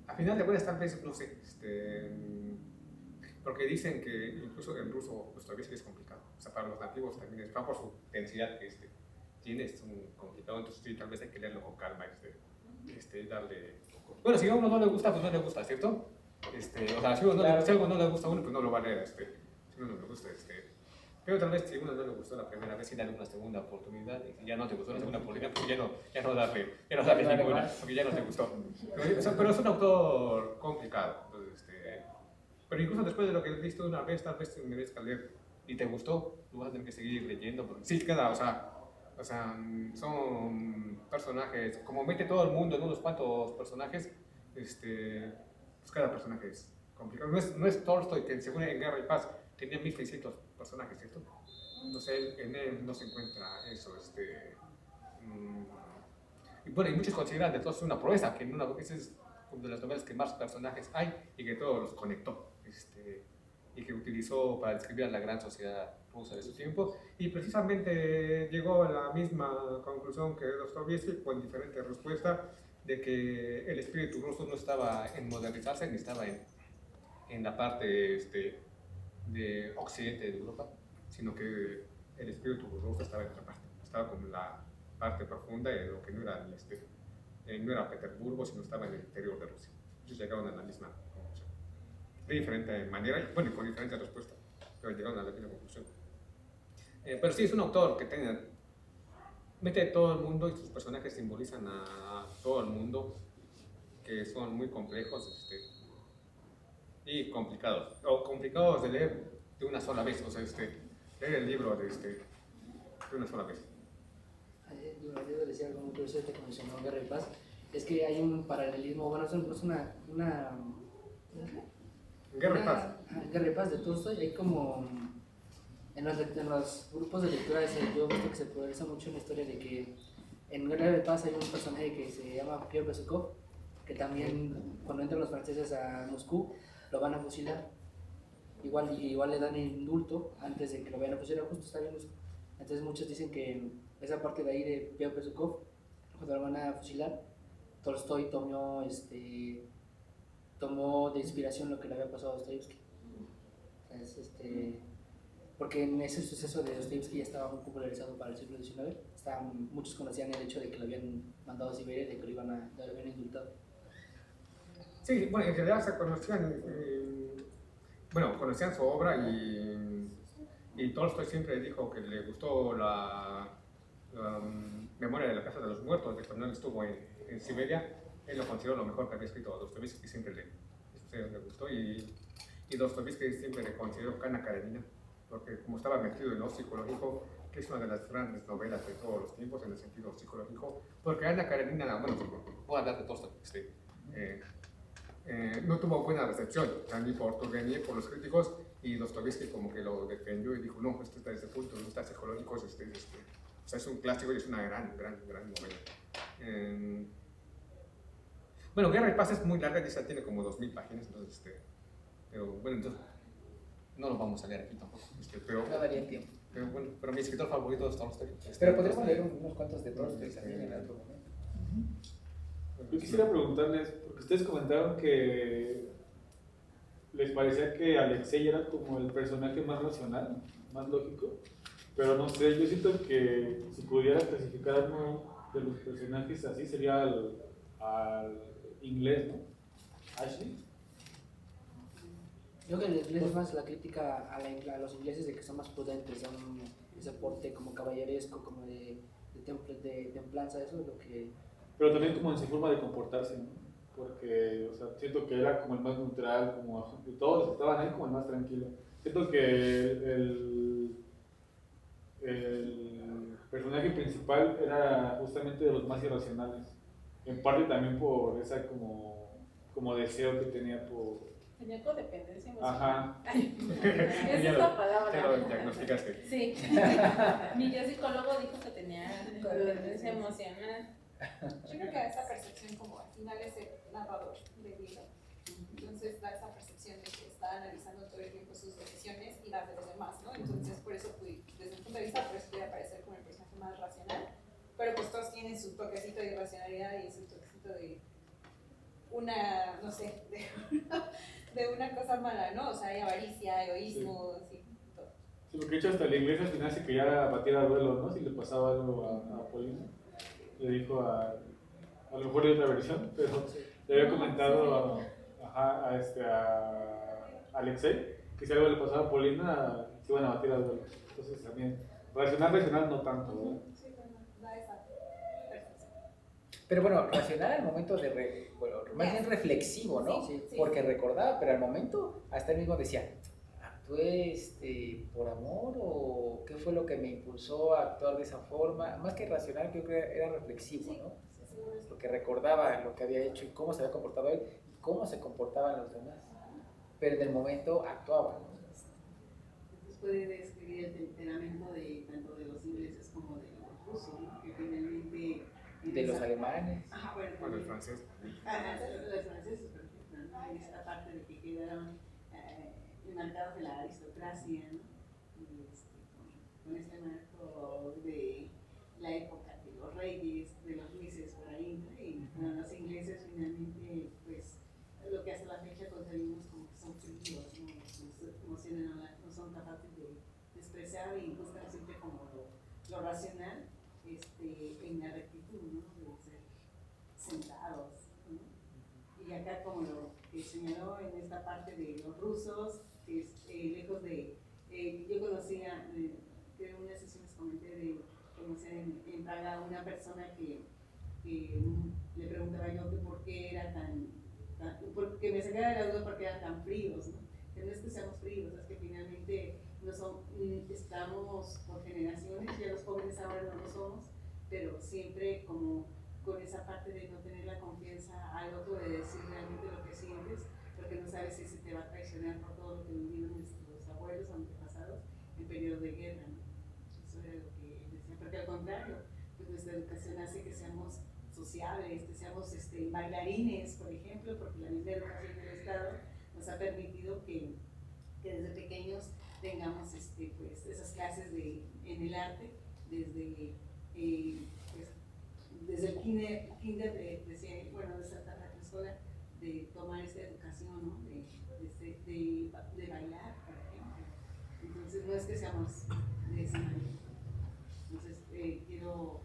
al final de cuentas tal vez, no sé, porque dicen que incluso en ruso pues, todavía es complicado. O sea, para los nativos también es, por su densidad que tiene, es un complicado, entonces sí, tal vez hay que leerlo con calma, darle... Bueno, si a uno no le gusta, pues no le gusta, ¿cierto? O sea, si, si algo no le gusta a uno, pues no lo va a leer, si uno no le gusta, pero tal vez si a uno no le gustó la primera vez, sí darle una segunda oportunidad, y si ya no te gustó la segunda oportunidad, pues ya no darle ninguna, porque ya no te gustó. Pero es un autor complicado, entonces, pero incluso después de lo que has visto una vez, tal vez te merezca leer y te gustó, tú vas a tener que seguir leyendo, porque sí queda, o sea, son personajes, como mete todo el mundo en unos cuantos personajes, pues cada personaje es complicado. No es Tolstoy, que según en Guerra y Paz tenía 1600 personajes, ¿cierto? Entonces en él no se encuentra eso, y bueno, y muchos consideran de todos una proeza, que en una esa es una de las novelas que más personajes hay y que todos los conectó, y que utilizó para describir a la gran sociedad rusa de su tiempo, y precisamente llegó a la misma conclusión que Dostoyevsky con diferente respuesta de que el espíritu ruso no estaba en modernizarse ni estaba en la parte de occidente de Europa, sino que el espíritu ruso estaba en otra parte, estaba como en la parte profunda de lo que no era Petersburgo, sino estaba en el interior de Rusia. Ellos llegaron a la misma conclusión, de diferente manera, y bueno, con diferentes respuestas, pero llegaron a la misma conclusión. Pero sí, es un autor que mete todo el mundo y sus personajes simbolizan a todo el mundo, que son muy complejos y complicados, o complicados de leer de una sola vez, o sea, leer el libro de una sola vez. Debo decir algo muy curioso que mencionó Guerra y Paz, es que hay un paralelismo, bueno, es una Guerra y Paz. Guerra y Paz de Tolstoy, hay como en los grupos de lectura, yo he visto que se progresa mucho en la historia de que en Guerra de Paz hay un personaje que se llama Pierre Bezukhov, que también cuando entran los franceses a Moscú lo van a fusilar, igual le dan el indulto antes de que lo vayan a fusilar, justo está bien. Entonces muchos dicen que esa parte de ahí de Pierre Bezukhov, cuando lo van a fusilar, Tolstoy tomó de inspiración lo que le había pasado a Dostoyevsky. Entonces, porque en ese suceso de Dostoyevsky ya estaba muy popularizado para el siglo XIX, muchos conocían el hecho de que lo habían mandado a Siberia y de que lo habían indultado. Sí, bueno, en realidad se conocían, conocían su obra y Tolstoy siempre dijo que le gustó la Memoria de la Casa de los Muertos, de cuando él estuvo en Siberia. Él lo consideró lo mejor que había escrito a Dostoyevsky, siempre le gustó, y Dostoyevsky siempre le consideró Ana Karenina, porque como estaba metido en lo psicológico, que es una de las grandes novelas de todos los tiempos en el sentido psicológico, porque Ana Karenina, bueno, puedo hablar de Tolstoy, no tuvo buena recepción, ni por Turgenev, por los críticos, y Dostoyevsky como que lo defendió y dijo, no, esto está desde el punto de vista psicológico, o sea, es un clásico y es una gran novela. Bueno, Guerra y Paz es muy larga, ya tiene como 2000 páginas, entonces, pero bueno, entonces no lo vamos a leer aquí tampoco, pero no daría tiempo. Pero bueno, pero mi escritor favorito es Tolstoy. Pero podríamos leer unos cuantos de Tolstoy también en otro momento. Yo quisiera preguntarles, porque ustedes comentaron que les parecía que Alexei era como el personaje más racional, más lógico, pero no sé, yo siento que si pudiera clasificar a uno de los personajes así sería al inglés, ¿no? Ashley. Yo creo que el inglés es más la crítica a los ingleses de que son más prudentes, son ese porte como caballeresco, como de templanza, eso es lo que... Pero también como en su forma de comportarse, ¿no? Porque, o sea, siento que era como el más neutral, como todos estaban ahí como el más tranquilo. Siento que el personaje principal era justamente de los más irracionales, en parte también por esa como deseo que tenía por... Tenía codependencia emocional. Ajá. Esa es la palabra. Ya lo diagnosticaste. Sí. Mi yo psicólogo dijo que tenía codependencia emocional. Yo creo que esa percepción, como al final es el narrador del libro, entonces da esa percepción de que está analizando todo el tiempo sus decisiones y las de los demás, ¿no? Entonces por eso, desde mi punto de vista, pues puede aparecer como el personaje más racional, pero pues todos tienen su toquecito de irracionalidad y su toquecito de una, no sé, de una cosa mala, ¿no? O sea, hay avaricia, egoísmo, así, todo. Sí, porque de hecho hasta la iglesia al final se quería batir a duelo, ¿no? Si le pasaba algo a Polina. Le dijo a lo mejor de otra versión, pero le había comentado a Alexei que si algo le pasaba a Polina se iban a batir a duelo. Entonces también, racional no tanto, ¿no? Sí, bueno, da esa percepción. Pero bueno, racional al momento más bien reflexivo, ¿no? Sí, sí, porque recordaba, pero al momento hasta él mismo decía, ¿actué por amor o qué fue lo que me impulsó a actuar de esa forma? Más que racional, creo que era reflexivo, ¿no? Porque recordaba lo que había hecho y cómo se había comportado él y cómo se comportaban los demás. Pero en el momento actuaba, ¿no? Entonces puede describir el temperamento tanto de los ingleses como de los rusos, ¿no? Que finalmente... De los alemanes. Ajá, bueno, Bueno, el francés. los franceses, por ejemplo, ¿no? En esta parte de que quedaron enmarcados de la aristocracia, ¿no? Y con este marco de la época de los reyes, de los luises por ahí, ¿no? Y bueno, los ingleses finalmente, pues, lo que hasta la fecha concebimos como que son fríos, ¿no? Sus emociones no son capaces de expresar y buscan siempre como lo racional en la rectitud, ¿no? De ser sentados, ¿no? Y acá como lo que señaló en esta parte de los rusos, que es lejos de, yo conocía, creo en unas sesiones comenté conocer en Praga a una persona que le preguntaba yo que por qué era porque me sacaba de la duda porque eran tan fríos, ¿no? Que no es que seamos fríos, es que finalmente estamos por generaciones, ya los jóvenes ahora no lo somos, pero siempre como con esa parte de no tener la confianza al otro de decir realmente lo que sientes, porque no sabes si se te va a traicionar por todo lo que vivieron nuestros abuelos o antepasados en periodo de guerra, ¿no? Eso era lo que él decía, porque al contrario, pues nuestra educación hace que seamos sociables, que seamos bailarines, por ejemplo, porque la misma educación del Estado nos ha permitido que desde pequeños tengamos pues, esas clases en el arte, desde el kinder desde la escuela, de tomar esta educación, ¿no? de bailar, por ejemplo. Entonces no es que seamos de esa manera. Entonces quiero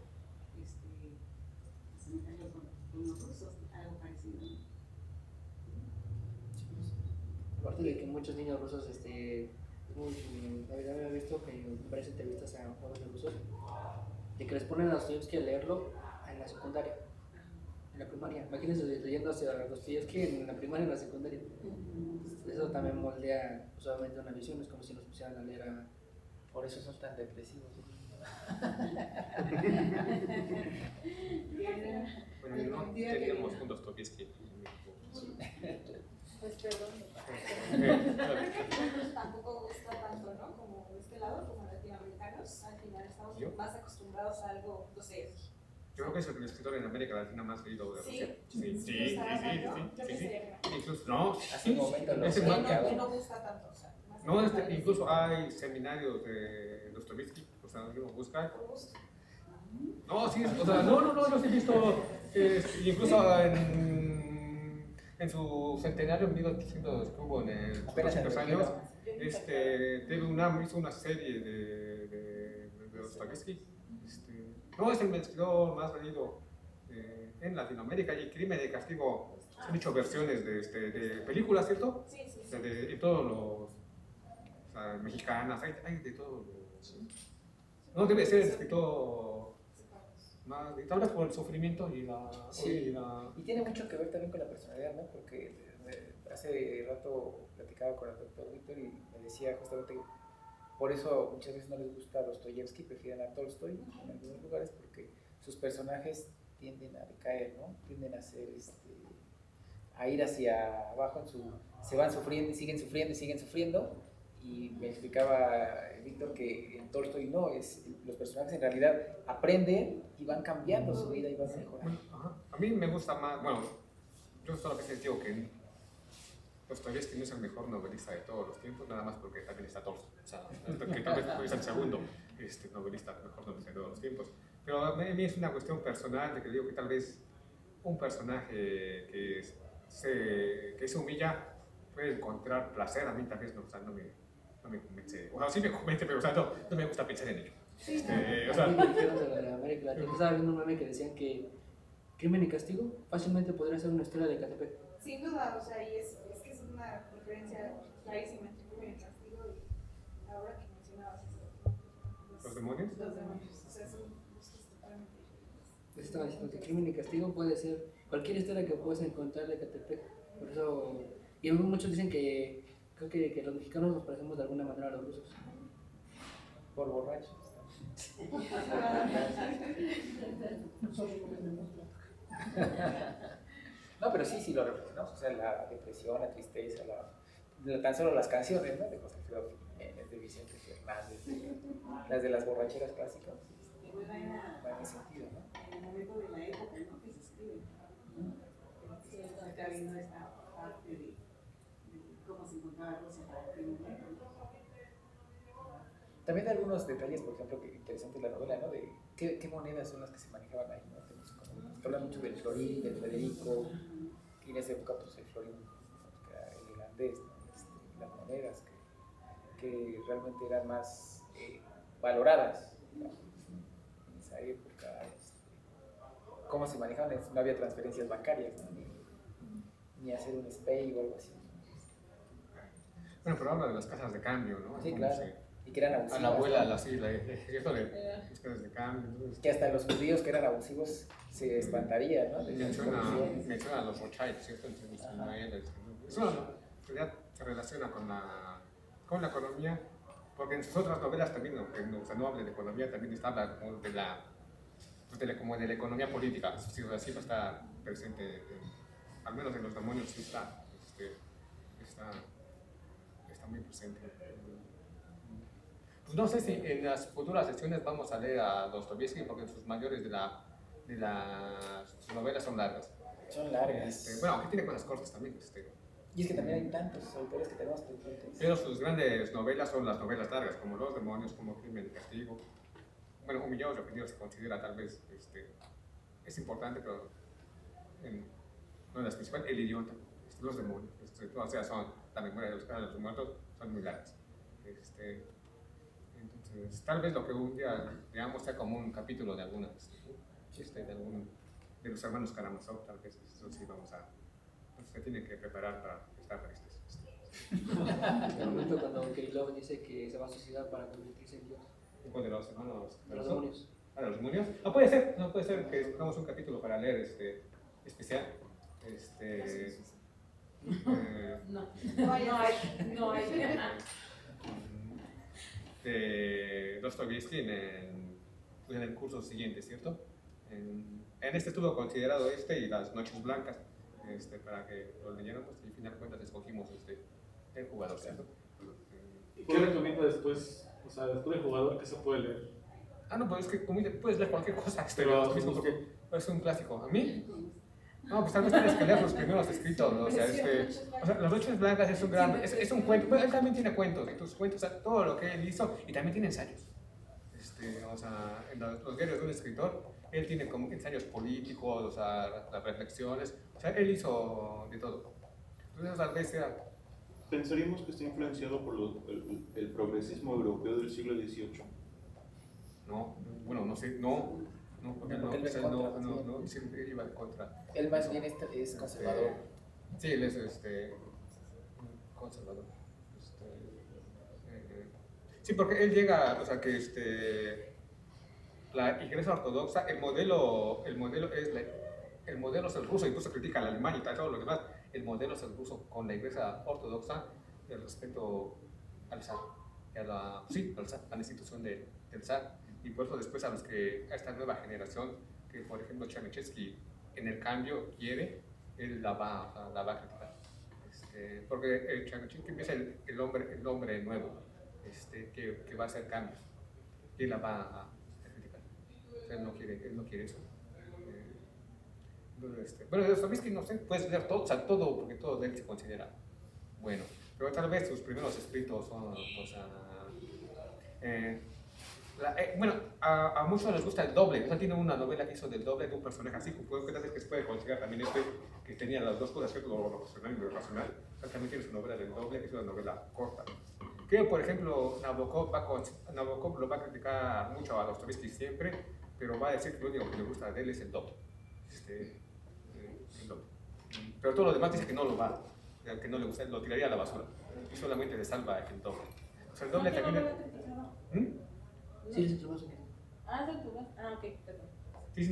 asemejarlo con los rusos, algo parecido, ¿no? Aparte de que muchos niños rusos, había visto que en varias entrevistas a jóvenes rusos, de que les ponen a Dostoyevsky a leerlo en la secundaria, en la primaria. Imagínense leyendo a Dostoyevsky en la primaria y en la secundaria. Eso también moldea solamente una visión, es como si nos pusieran a leer a... Por eso son tan depresivos. Bueno, no teníamos un Dostoyevsky en México. Pues perdón. Tampoco gusta tanto, ¿no? Como de este lado, como latinoamericanos. Al final estamos más acostumbrados a algo, no sé. Yo creo que es el escritor en América Latina más leído de Rusia. Sí. Incluso, no, hace un momento no, que no gusta tanto. O sea, no, incluso hay seminarios de Dostoyevsky, o sea, uno busca. No, sí, o sea, no los he visto, incluso en su centenario en 1800 que hubo en el 200 años, hizo una serie de Dostoyevsky. No, es el escritor más leído en Latinoamérica, y Crimen y Castigo han hecho versiones de películas, ¿cierto? Sí. De todos los, o sea, mexicanas, hay de todos los. No debe ser el escritor más, tal vez por el sufrimiento y la. Sí, y tiene mucho que ver también con la personalidad, ¿no? Porque hace rato platicaba con el doctor Víctor y me decía justamente que por eso muchas veces no les gusta Dostoyevsky, prefieren a Tolstoy en algunos lugares, porque sus personajes tienden a decaer, ¿no? Tienden a ser, a ir hacia abajo, se van sufriendo y siguen sufriendo. Y me explicaba Víctor que en Tolstoy no, los personajes en realidad aprenden y van cambiando su vida y van mejorando. A mí me gusta más, bueno, yo solamente digo que Dostoyevsky no es el mejor novelista de todos los tiempos, nada más porque también está Tolstoy. O sea, que tal vez es el segundo novelista, mejor novelista de todos los tiempos. Pero a mí es una cuestión personal de que digo que tal vez un personaje que se humilla puede encontrar placer. A mí tal vez no me convence. O sea, sí me convence, pero o sea, no me gusta pensar en ello. O sea, de América Latina, estaba viendo un meme que decían que Crimen y Castigo fácilmente podría ser una historia de Catepec. Sin duda, o sea, y es que es una diferencia clarísima entre Crimen y Castigo y ahora que mencionabas eso. ¿Los demonios? Los demonios, o sea, son gustos totalmente diferentes. Les estaba diciendo que Crimen y Castigo puede ser cualquier historia que puedas encontrar de Catepec. Por eso, y muchos dicen que creo que los mexicanos nos parecemos de alguna manera a los rusos. Por borrachos. No, pero sí lo reflexionamos, o sea, la depresión, la tristeza, tan solo las canciones, ¿no? De José Alfredo Jiménez, de Vicente Fernández, las de las borracheras clásicas, va en ese sentido, ¿no? En el momento de la época, ¿no? Que se escribe. Está viendo esta parte de cómo se encontraba Rusia para aquel momento. También hay algunos detalles, por ejemplo, que interesante la novela, ¿no? De qué monedas son las que se manejaban ahí, ¿no? Habla mucho del florín, del Federico, y en esa época pues el florín, que era el irlandés, ¿no? Las monedas que realmente eran más valoradas, ¿no? En esa época, cómo se manejaban, no había transferencias bancarias, ¿no? Ni hacer un SPAY o algo así. Bueno, pero habla de las casas de cambio, ¿no? Sí, claro. Y que eran abusivas. A la abuela, ¿no? Esto de las casas de cambio. Entonces, que hasta los judíos que eran abusivos se espantarían, ¿no? Menciona a los Rothschild, ¿cierto? Eso ya se relaciona con la economía, porque en sus otras novelas también, aunque no hable de economía, también está hablando como de la economía política. Sí está presente, al menos en Los Demonios sí está muy presente. Pues no sé si en las futuras sesiones vamos a leer a Dostoyevsky, porque sus mayores de sus novelas son largas. Son largas. Bueno, aunque tiene cosas cortas también. Y es que también hay tantos autores que tenemos presentes. Pero sus grandes novelas son las novelas largas, como Los Demonios, como Crimen y Castigo. Bueno, Humillados y Ofendidos se considera tal vez, es importante, pero no las principales, El Idiota, Los Demonios, o sea, son La Memoria de los Muertos, son muy largas. Entonces, Entonces, tal vez lo que un día, digamos, sea como un capítulo de alguna, de algún de los hermanos Karamazov, tal vez eso sí vamos a, se tiene que preparar para estar listos. El momento cuando Kirillov dice que se va a suicidar para convertirse en Dios. ¿Cuál de los hermanos? De los demonios. ¿A los demonios? No puede ser, no puede ser que escojamos un capítulo para leer especial. No hay. De Dostoyevsky en el curso siguiente, ¿cierto? En este estuvo considerado y Las Noches Blancas, para que lo leyéramos y al final de cuentas escogimos el jugador, ¿cierto? ¿Y qué recomienda después? O sea, después del jugador, ¿qué se puede leer? No, pues es que como dices, puedes leer cualquier cosa, Pero, mismo, porque es un clásico. ¿A mí? No, pues tal vez tienes que leer los primeros escritos, ¿no? O sea, Las Noches Blancas es un gran, es un cuento, pero él también tiene cuentos, entonces cuentos, o sea, todo lo que él hizo, y también tiene ensayos. O sea, en los diarios de un escritor, él tiene como ensayos políticos, o sea, las reflexiones, o sea, él hizo de todo. Entonces, tal vez sea... ¿Pensaríamos que está influenciado por el progresismo europeo del siglo XVIII? No, bueno, no sé, porque no, siempre iba en contra. Él más bien es conservador. Sí, él es conservador. Sí, porque él llega, o sea, que la Iglesia Ortodoxa, el modelo es el ruso, incluso critica a la Alemania y todo lo demás. El modelo es el ruso con la Iglesia Ortodoxa, el respeto al zar, a la institución del zar. Y por eso después a esta nueva generación, que por ejemplo Chernyshevsky en el cambio quiere, él la va a criticar. Porque Chernyshevsky empieza el hombre nuevo, que va a hacer cambios, y él la va a criticar. O sea, él no quiere eso. Bueno, de Dostoyevsky no sé, puedes leer todo, o sea, todo, porque todo de él se considera bueno. Pero tal vez sus primeros escritos son, o sea, bueno, a muchos les gusta El Doble. O sea, tiene una novela que hizo del doble de un personaje así, que se puede considerar también que tenía las dos cosas, lo racional y lo irracional. O sea, también tiene su novela del doble, que es una novela corta. Que, por ejemplo, Nabokov lo va a criticar mucho a Dostoyevsky siempre, pero va a decir que lo único que le gusta de él es el doble. El doble. Pero todo lo demás dice que no lo va, que no le gusta, lo tiraría a la basura. Y solamente le salva el doble. O sea, el doble también... Sí, es el Tomás. Es el Tomás. Ok, perdón. Sí,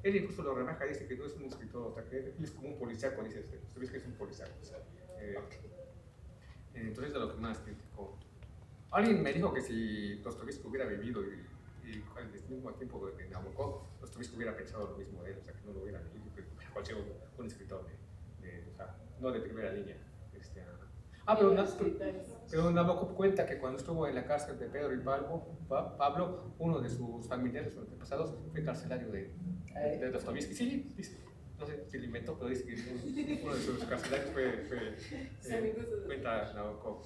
él incluso lo remarca, dice que no es un escritor, o sea, que él es como un policíaco, dice, sabes que es un policíaco. Entonces, de lo que más criticó. Alguien me dijo que si Dostoyevsky hubiera vivido y al mismo tiempo de Nabokov, Dostoyevsky hubiera pensado lo mismo de él, o sea, que no lo hubiera vivido, que cualquier un escritor o sea, no de primera línea. Pero Nabokov cuenta que cuando estuvo en la cárcel de Pedro y Pablo, uno de sus familiares o antepasados fue carcelario de Dostoyevsky. Sí, dice, no sé si lo inventó, pero dice que uno de sus carcelarios cuenta Nabokov.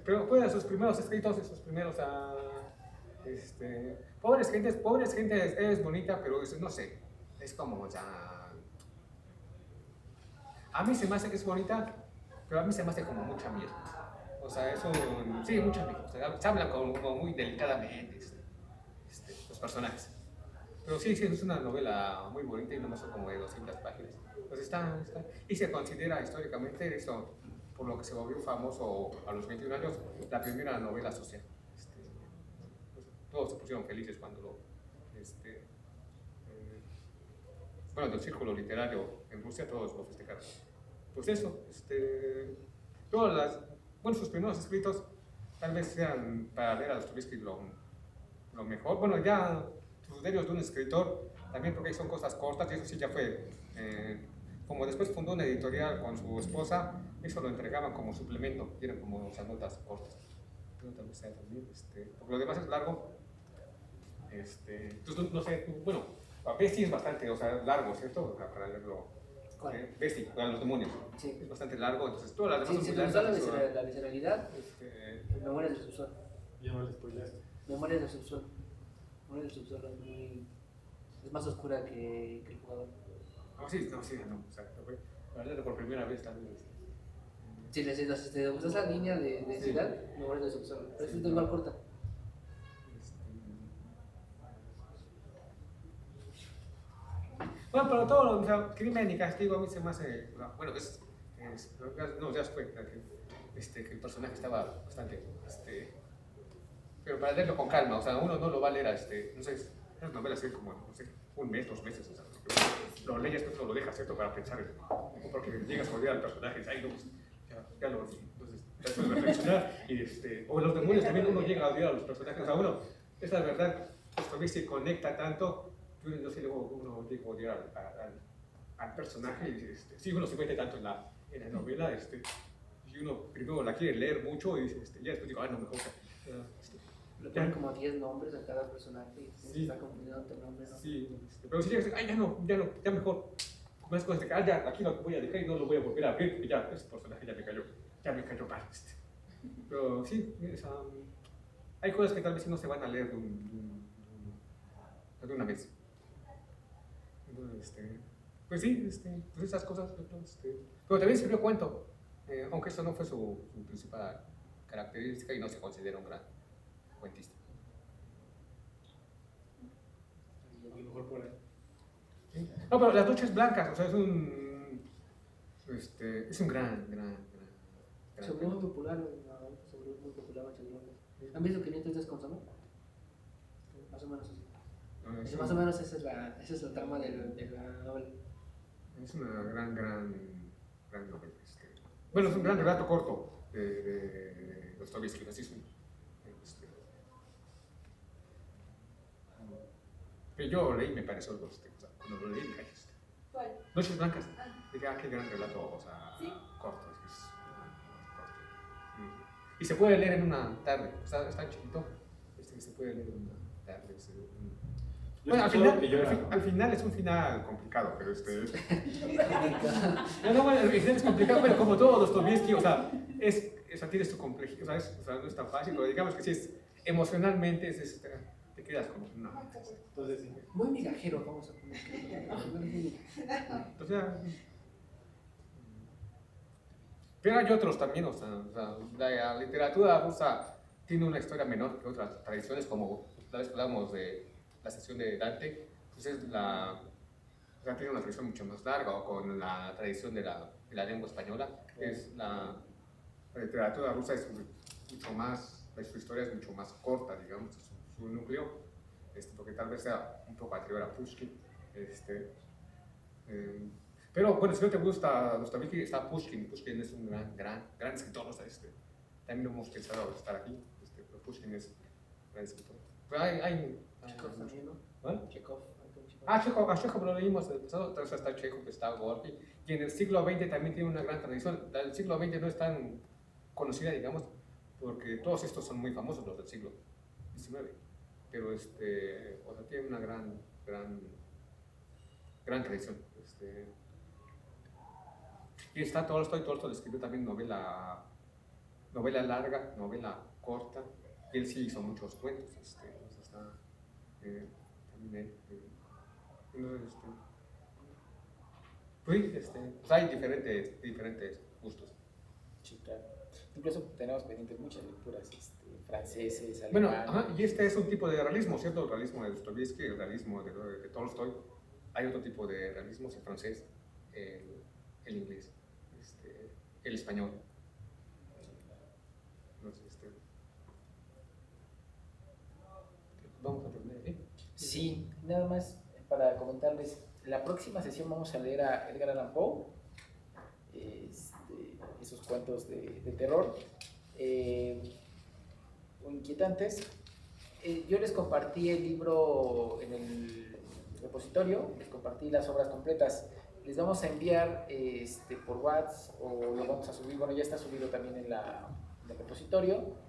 Pero fue de sus primeros escritos, de sus primeros... Pobres gentes es bonita, pero no sé, es como, o sea... A mí se me hace que es bonita, pero a mí se me hace como mucha miel. O sea, sí, mucha miel. O sea, se habla como muy delicadamente los personajes. Pero sí, es una novela muy bonita y nomás son como de 200 páginas. Pues está. Y se considera históricamente eso, por lo que se volvió famoso a los 21 años, la primera novela social. Todos se pusieron felices cuando bueno, del círculo literario en Rusia todos lo festejaron. Pues eso, sus primeros escritos tal vez sean para leer a Dostoyevsky lo mejor. Bueno, ya sus diarios de un escritor, también porque son cosas cortas, y eso sí ya fue, como después fundó una editorial con su esposa, eso lo entregaban como suplemento, y eran como notas cortas. Tal vez sea también, porque lo demás es largo. Entonces, no sé, bueno, Bestia es bastante, o sea, largo, ¿cierto? Para leerlo. Bestia, para los demonios. Sí. Es bastante largo, entonces todas las demás sí, son muy largas. La visceralidad, Memorias del subsuelo. Ya no le spoileaste. Memorias del subsuelo. Memorias del subsuelo es más oscura que el jugador. O sea, para leerlo por primera vez también. Si les gusta esa línea de ciudad, mejor de subzona. Pero es igual corta. Bueno, pero todo lo, o sea, crimen y castigo a mí se me hace, bueno, no, ya se cuenta que el personaje estaba bastante, pero para leerlo con calma, o sea, uno no lo va a leer no sé, esas novelas así como, no sé, un mes, 2 meses, o sea, lo leyes, tú lo dejas, ¿cierto? Para pensar, porque llegas a odiar al personaje, ay, no, pues, ya lo odio, entonces, trato de reflexionar, o los demonios también uno llega a odiar a los personajes, o sea, uno, es la verdad, pues, se conecta tanto, yo sé, luego uno llega a odiar al personaje, y si uno se mete tanto en la novela, y uno primero la quiere leer mucho, y ya después digo, no, mejor, le ponen como 10 nombres a cada personaje y se está confundiendo entre nombres, ¿no? Sí, pero si llegas a decir, ya mejor, más cosas de que, ya, aquí lo voy a dejar y no lo voy a volver a abrir, porque ya, ese personaje ya me cayó mal, Pero sí, hay cosas que tal vez no se van a leer de una vez. Entonces, pues sí, pues esas cosas, pero también sirvió cuento, aunque eso no fue su principal característica y no se considera un gran cuentista. A lo mejor por ahí. ¿Sí? No, pero Las Noches Blancas, o sea, es un gran se volvió muy popular, ¿Han visto 500 días con Samuel? Más o menos así. Más o menos esa es la trama de la novela. Es una gran novela. Bueno, es un gran relato corto de Dostoyevsky, así es que yo leí, me pareció algo, cuando lo leí, dije, ¿Cuál? Noches Blancas, dije, qué gran relato, o sea, ¿Sí? corto, corto. Y se puede leer en una tarde, está chiquito, se puede leer en una tarde. Bueno, al final es un final complicado, pero bueno, el final es complicado, pero como todo Dostoyevsky, o sea, tiene su complejidad, o sea, no es tan fácil, pero digamos que sí es, emocionalmente, te quedas como, no. Entonces, sí. Muy migajero, vamos a poner. O sea, pero hay otros también, o sea, la literatura rusa tiene una historia menor que otras tradiciones, como la vez que hablamos de la sesión de Dante, pues tiene una tradición mucho más larga, o con la tradición de la lengua española, la literatura rusa es mucho más, su historia es mucho más corta, digamos, su núcleo, porque tal vez sea un poco anterior a Pushkin, pero bueno, si no te gusta Dostoyevsky, está Pushkin es un gran escritor, o sea, también no hemos pensado estar aquí, pero Pushkin es un gran escritor. Pero hay Chekhov también, ¿no? ¿Ah? Chekhov. Chekhov lo leímos en el pasado, entonces está Chekhov, está Gorky, y en el siglo XX también tiene una gran tradición. El siglo XX no es tan conocida, digamos, porque todos estos son muy famosos, los del siglo XIX, pero o sea, tiene una gran tradición. Y está Tolstoy escribió también novela larga, novela corta, y él sí hizo muchos cuentos, entonces está también pues hay diferentes gustos. Sí, claro. Incluso tenemos pendientes muchas lecturas franceses, Bueno, alemanes. y es un tipo de realismo, ¿cierto? El realismo de Dostoyevsky, el realismo de Tolstoy. Hay otro tipo de realismos, el francés, el inglés, el español. Entonces, vamos a terminar, ¿sí? Sí, nada más para comentarles, la próxima sesión vamos a leer a Edgar Allan Poe, esos cuentos de terror o inquietantes. Yo les compartí el libro en el repositorio, les compartí las obras completas. Les vamos a enviar por WhatsApp o lo vamos a subir, bueno, ya está subido también en el repositorio.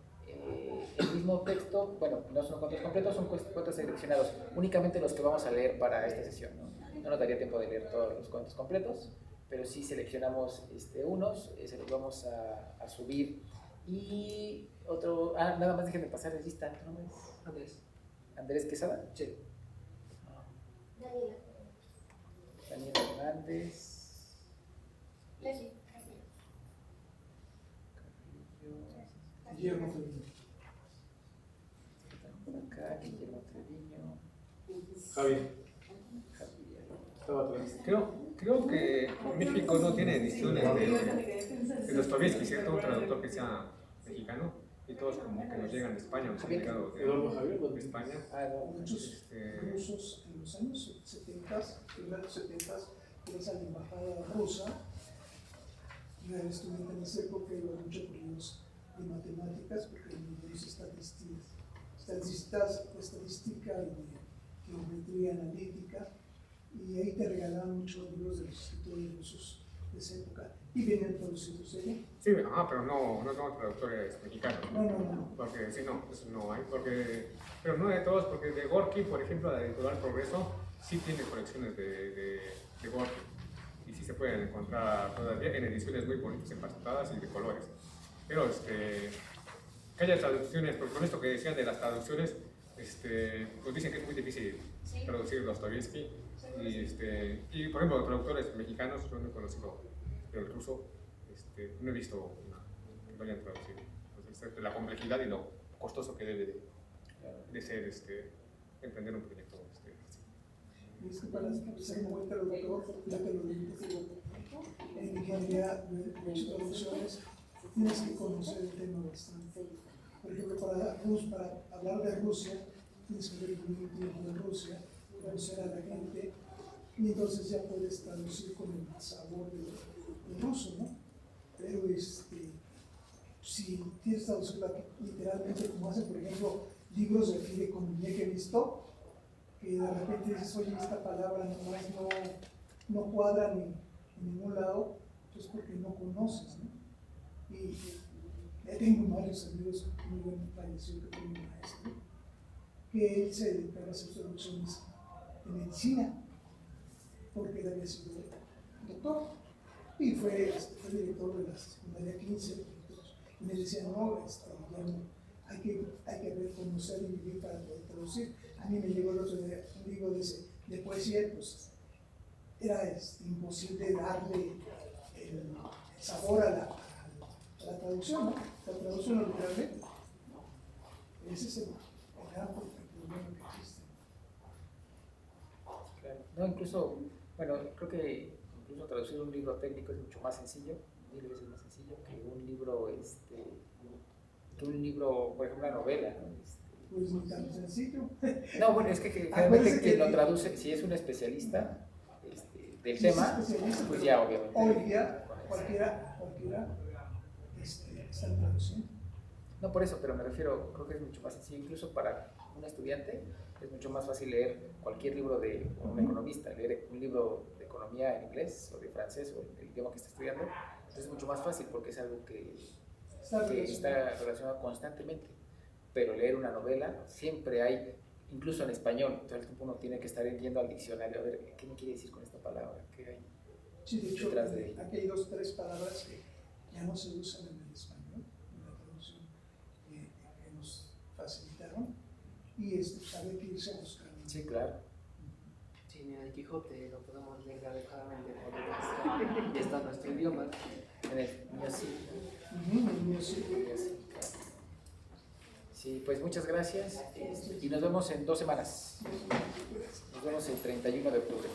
El mismo texto, bueno, no son cuentos completos, son cuentos seleccionados, únicamente los que vamos a leer para esta sesión, ¿no? Nos daría tiempo de leer todos los cuentos completos, pero sí seleccionamos unos, se los vamos a subir. Y otro, nada más déjenme pasar la lista, ¿no es? Andrés Quesada. Sí. Daniela. Daniel Hernández. Leslie. Guillermo Treviño. Acá, Guillermo Treviño. Javier. Estaba atrás. Creo que México no tiene ediciones de Dostoyevsky, ¿cierto? Un traductor que sea mexicano, y todos como que nos llegan de España, nos han llegado de España. Muchos rusos en los años 70, primeros 70, ibas a la embajada rusa. Yo era estudiante en esa época, iba mucho por libros de matemáticas, porque hay libros estadística y de geometría analítica, y ahí te regalaban muchos libros de los escritores rusos de esa época, y venían traducidos de allá. Sí, pero no traductores mexicanos. No. Porque sí, no, eso no hay. Pero no de todos, porque de Gorky, por ejemplo, la editorial Progreso, sí tiene colecciones de Gorky. Y sí se pueden encontrar todavía en ediciones muy bonitas, empastadas y de colores. Pero que haya traducciones, porque con esto que decían de las traducciones, pues dicen que es muy difícil traducir Dostoyevsky. Y por ejemplo, traductores mexicanos, yo no he conocido del ruso, no he visto que lo hayan traducido. Entonces, la complejidad y lo costoso que debe de ser emprender un proyecto así. Y es que para ser un buen traductor, ya te lo digo, en ingeniería de traducciones tienes que conocer el tema bastante. Por ejemplo, para hablar de Rusia, tienes que ver muy tiempo de Rusia, conocer a la gente, y entonces ya puedes traducir con el sabor del ruso, ¿no? Pero si tienes que traducirla literalmente, como hacen, por ejemplo, libros de fideicomisaría que he visto, que de repente dices, oye, esta palabra nomás no cuadra ni en ningún lado, pues porque no conoces, ¿no? Y tengo varios amigos, muy buen fallecido que fue mi maestro, que él se dedicaba a hacer traducciones de medicina, porque él había sido doctor y fue director de la secundaria 15, y me decía, no, hay que conocer y vivir para poder traducir. A mí me llegó el otro día un libro de poesía, pues era imposible darle el sabor a la traducción, ¿no? La traducción literalmente. Ese es el gran problema que existe. Claro. No, incluso, bueno, creo que incluso traducir un libro técnico es mucho más sencillo, 1000 veces más sencillo que un libro, por ejemplo, una novela, ¿no? Pues ni tan sencillo. No, bueno, es que generalmente quien lo traduce, si es un especialista del tema, pues ya obviamente. Hoy día cualquiera está traduciendo. No por eso, pero me refiero, creo que es mucho más sencillo, incluso para un estudiante es mucho más fácil leer cualquier libro de un economista, leer un libro de economía en inglés o de francés o el idioma que está estudiando, entonces es mucho más fácil porque es algo que está relacionado constantemente. Pero leer una novela siempre hay, incluso en español, todo el tiempo uno tiene que estar yendo al diccionario a ver qué me quiere decir con esta palabra, qué hay. Sí, de hecho, detrás de aquí hay 2 o 3 palabras que ya no se usan en el español, en la traducción que nos facilitaron, y saber que irse a buscar. Sí, claro. Sí, mira, el Quijote lo podemos leer adecuadamente porque ya está en nuestro idioma. En el mío sí. El mío sí. Sí, pues muchas gracias y nos vemos en 2 semanas. Nos vemos el 31 de octubre.